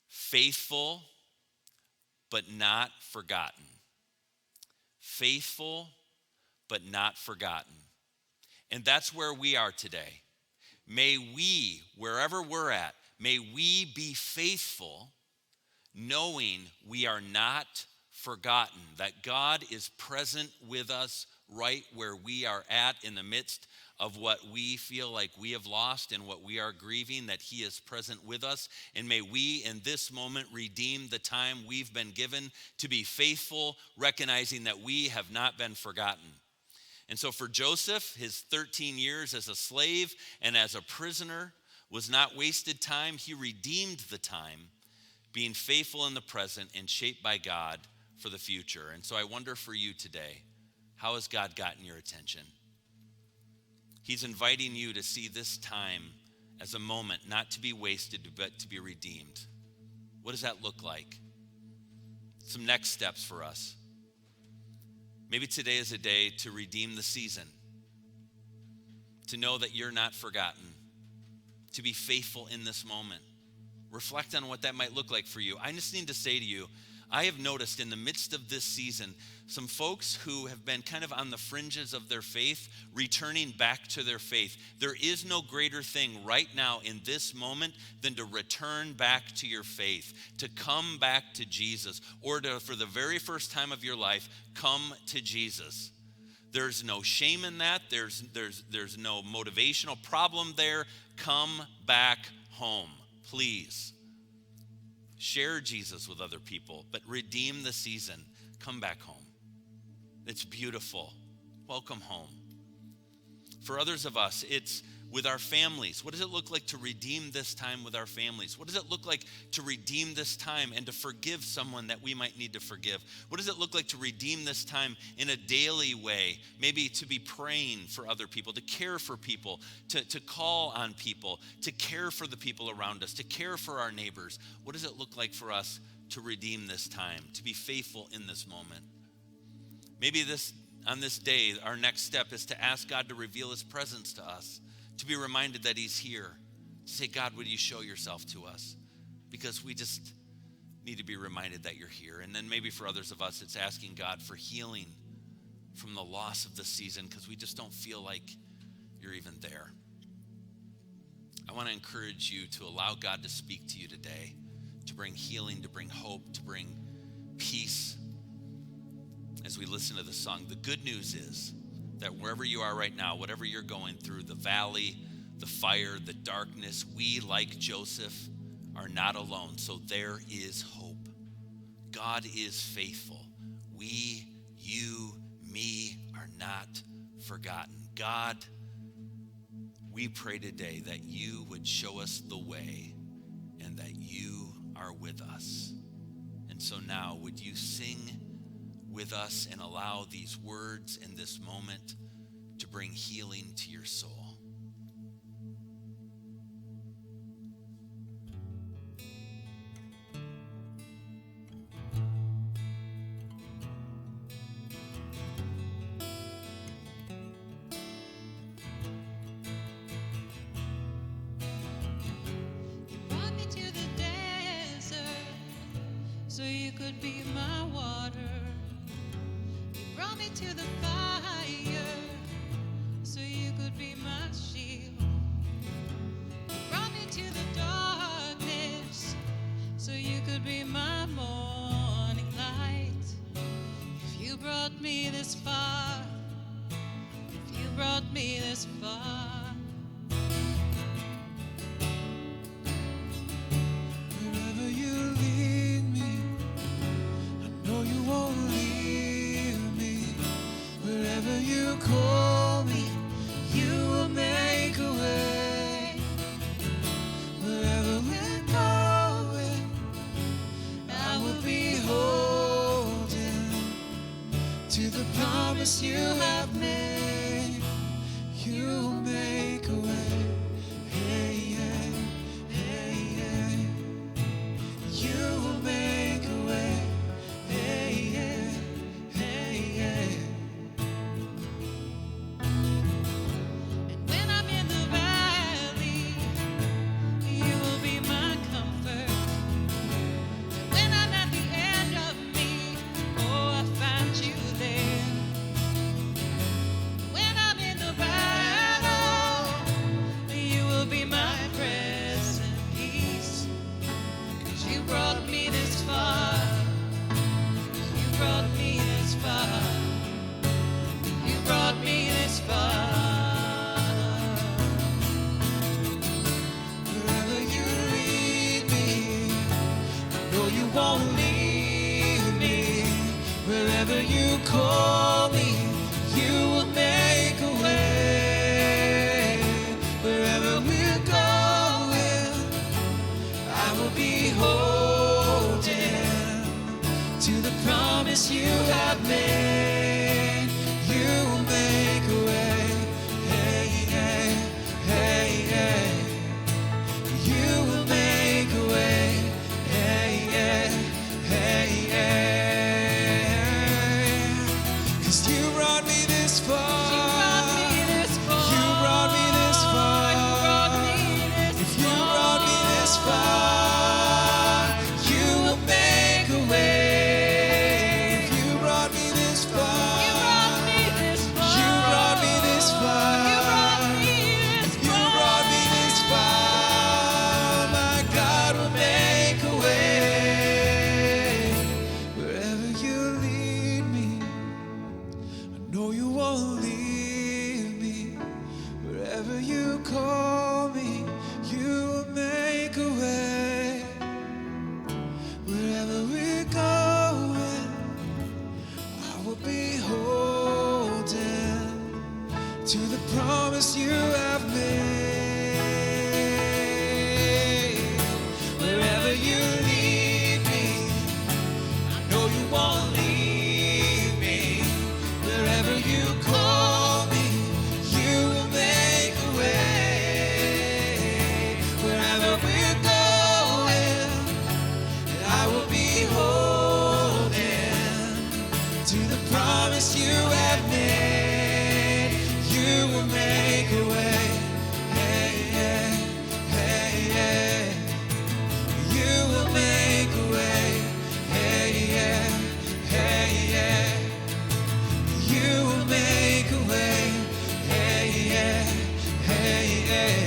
Faithful, but not forgotten. Faithful, but not forgotten. And that's where we are today. May we, wherever we're at, may we be faithful, knowing we are not forgotten, that God is present with us right where we are at in the midst of what we feel like we have lost and what we are grieving, that he is present with us. And may we in this moment redeem the time we've been given to be faithful, recognizing that we have not been forgotten. And so for Joseph, his 13 years as a slave and as a prisoner was not wasted time. He redeemed the time, being faithful in the present and shaped by God for the future. And so I wonder for you today, how has God gotten your attention? He's inviting you to see this time as a moment not to be wasted, but to be redeemed. What does that look like? Some next steps for us. Maybe today is a day to redeem the season, to know that you're not forgotten, to be faithful in this moment. Reflect on what that might look like for you. I just need to say to you, I have noticed in the midst of this season, some folks who have been kind of on the fringes of their faith, returning back to their faith. There is no greater thing right now in this moment than to return back to your faith, to come back to Jesus, or to, for the very first time of your life, come to Jesus. There's no shame in that. There's no motivational problem there. Come back home, please. Share Jesus with other people, but redeem the season. Come back home. It's beautiful. Welcome home. For others of us, it's with our families. What does it look like to redeem this time with our families? What does it look like to redeem this time and to forgive someone that we might need to forgive? What does it look like to redeem this time in a daily way? Maybe to be praying for other people, to care for people, to call on people, to care for the people around us, to care for our neighbors. What does it look like for us to redeem this time, to be faithful in this moment? Maybe on this day, our next step is to ask God to reveal his presence to us, to be reminded that he's here, to say, God, would you show yourself to us? Because we just need to be reminded that you're here. And then maybe for others of us, it's asking God for healing from the loss of this season, because we just don't feel like you're even there. I want to encourage you to allow God to speak to you today, to bring healing, to bring hope, to bring peace. As we listen to the song, the good news is that wherever you are right now, whatever you're going through, the valley, the fire, the darkness, we, like Joseph, are not alone. So there is hope. God is faithful. We, you, me, are not forgotten. God, we pray today that you would show us the way and that you are with us. And so now, would you sing with us and allow these words in this moment to bring healing to your soul? You brought me to the desert so you could be my water. You brought me to the fire so you could be my shield. You brought me to the darkness so you could be my morning light. If you brought me this far, if you brought me this far, Wherever you lead me, I know you won't leave me. Wherever you call me, you will make a way. Wherever we're going, I will be holding to the promise you have made. You'll make a way. Hey, hey, hey, hey. You will make a way. call me, you will make a way. Wherever we're going, I will be holding to the promise you have made. You will make a way. Hey, hey, hey, hey. You will make a way. Hey, hey, hey, hey. 'Cause you brought me this far. You brought me this far. If you brought me this far, you will make a way. If you brought me this far, you brought me this far. If you brought me this far, my God will make a way. Wherever you lead me, I know you won't leave me. Wherever you call me, you will make a way. Wherever we're going, I will be holding to the promise you have made. Wherever you lead me, I know you won't leave me. Wherever you call me, you will make a way. Wherever we're going, I will be holding to the promise you have made. You will make a way. Hey, hey, hey, hey. You will make a way. Hey, hey, hey, hey. You will make a way. Hey, hey, hey, hey.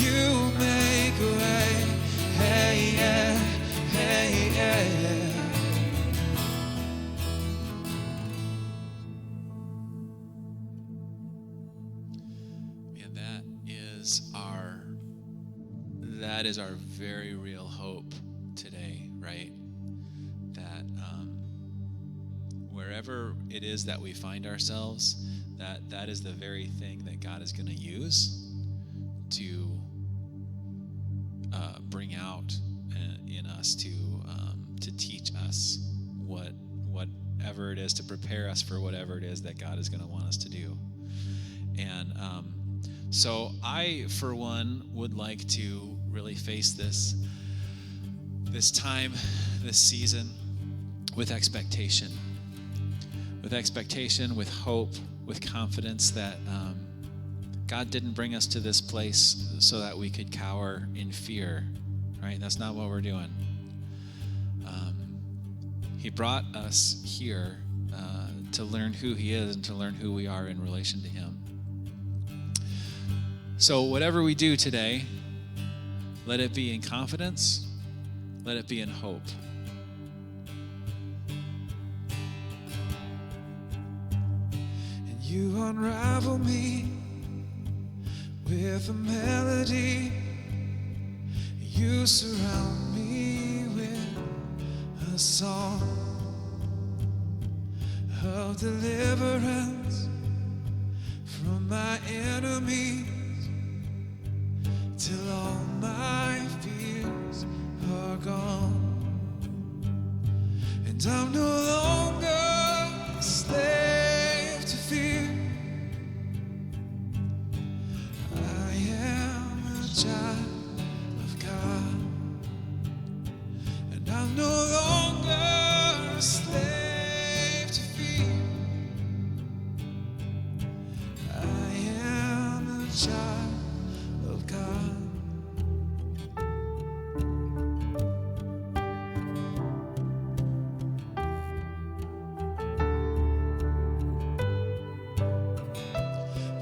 You will make a way. Hey, hey, hey, hey. And that is our very real hope today, right? That wherever it is that we find ourselves, that is the very thing that God is going to use to bring out in us to teach us whatever it is, to prepare us for whatever it is that God is going to want us to do. And so I, for one, would like to really face this time, this season, with expectation, with hope, with confidence that God didn't bring us to this place so that we could cower in fear, right? That's not what we're doing. He brought us here to learn who He is and to learn who we are in relation to Him. So whatever we do today, let it be in confidence, let it be in hope. And you unravel me with a melody. You surround me with a song of deliverance from my enemies, till all my fears are gone. And I'm no longer a slave to fear. I am a child of God. And I'm no longer a slave to fear. I am a child of God.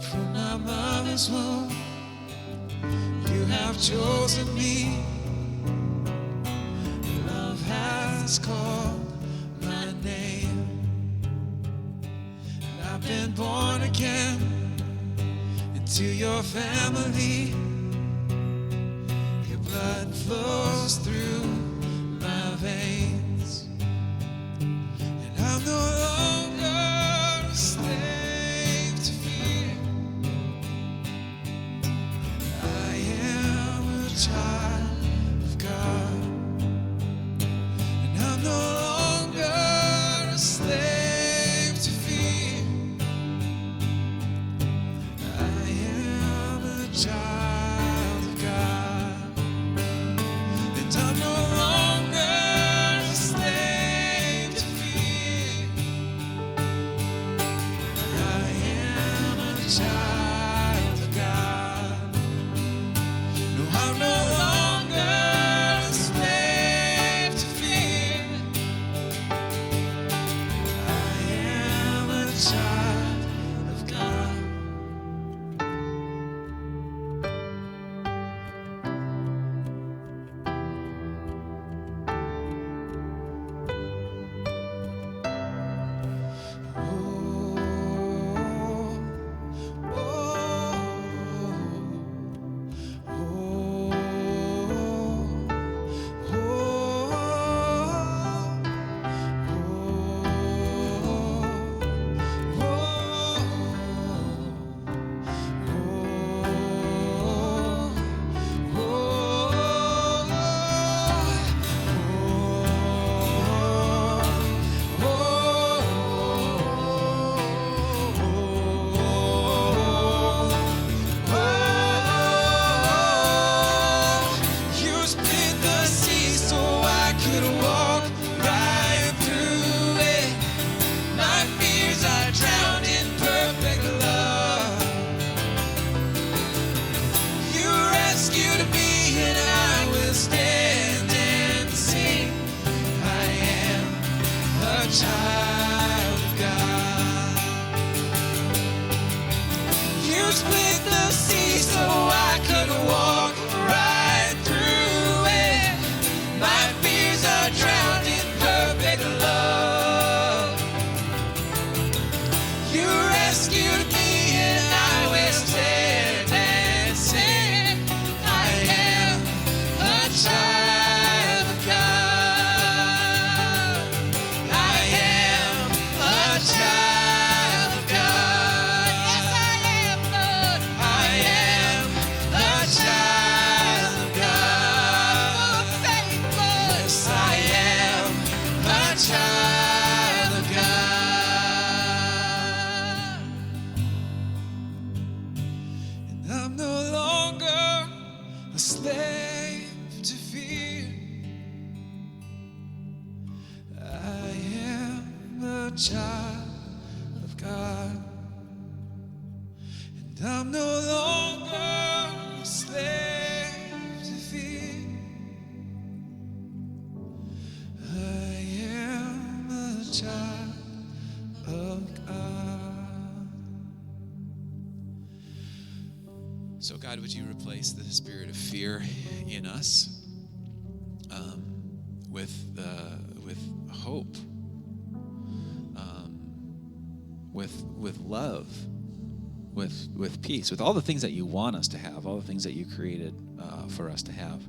From my mother's womb, you have chosen me. Love has called my name, and I've been born again into your family. Your blood flows through my veins, and I'm no longer a slave to fear. I am a child of God, and I'm no longer a slave to fear. I am a child of God, and I'm no longer a slave to fear. I am a child of God. No, I'm no longer a slave to fear. I am a child of God. You split the sea so I could walk right through it. My fears are drowned in perfect love. You rescued me and I will stand and sing. I am a child of God. You split the sea so I could walk right through it. My fears are drowned in perfect love. You rescued me and I will stand and sing. I am a child of God. I am a child of God. Yes, I am, Lord. I am a child of God. Oh, faithful. Yes, I am a child of God. And I'm no longer a slave to fear. I am a child of God, and I'm no longer a slave to fear. I am a child of God. So, God, would you replace the spirit of fear in us with hope, with love, with peace, with all the things that you want us to have, all the things that you created for us to have.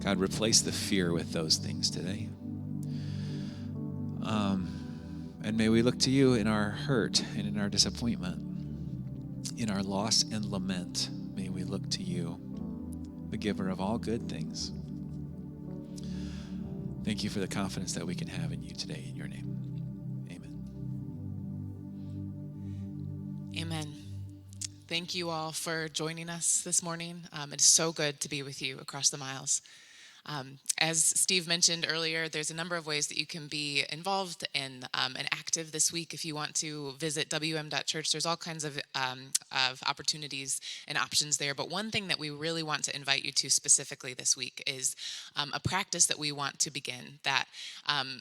God, replace the fear with those things today. And may we look to you in our hurt and in our disappointment, in our loss and lament. May we look to you, the giver of all good things. Thank you for the confidence that we can have in you today, in your name. Amen. Amen. Thank you all for joining us this morning. It's so good to be with you across the miles. As Steve mentioned earlier, there's a number of ways that you can be involved and active this week. If you want to visit wm.church, there's all kinds of opportunities and options there. But one thing that we really want to invite you to specifically this week is a practice that we want to begin. That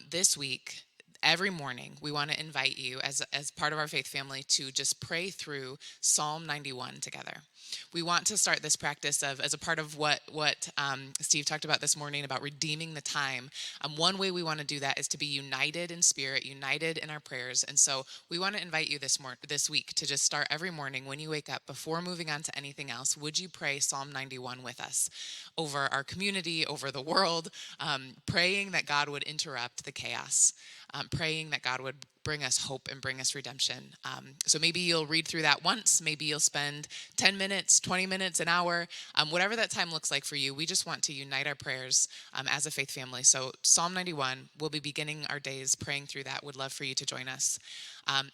this week, every morning, we want to invite you as part of our faith family to just pray through Psalm 91 together. We want to start this practice of, as a part of what Steve talked about this morning about redeeming the time. One way we want to do that is to be united in spirit, united in our prayers. And so we want to invite you this week to just start every morning when you wake up, before moving on to anything else. Would you pray Psalm 91 with us over our community, over the world, praying that God would interrupt the chaos, praying that God would bring us hope and bring us redemption. So maybe you'll read through that once. Maybe you'll spend 10 minutes, 20 minutes, an hour, whatever that time looks like for you. We just want to unite our prayers as a faith family. So Psalm 91, we'll be beginning our days praying through that. Would love for you to join us.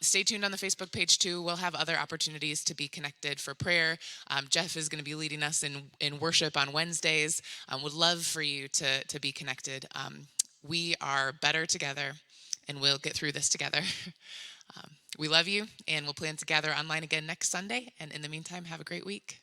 Stay tuned on the Facebook page too. We'll have other opportunities to be connected for prayer. Jeff is going to be leading us in worship on Wednesdays. Would love for you to be connected. We are better together, and we'll get through this together. We love you, and we'll plan to gather online again next Sunday. And in the meantime, have a great week.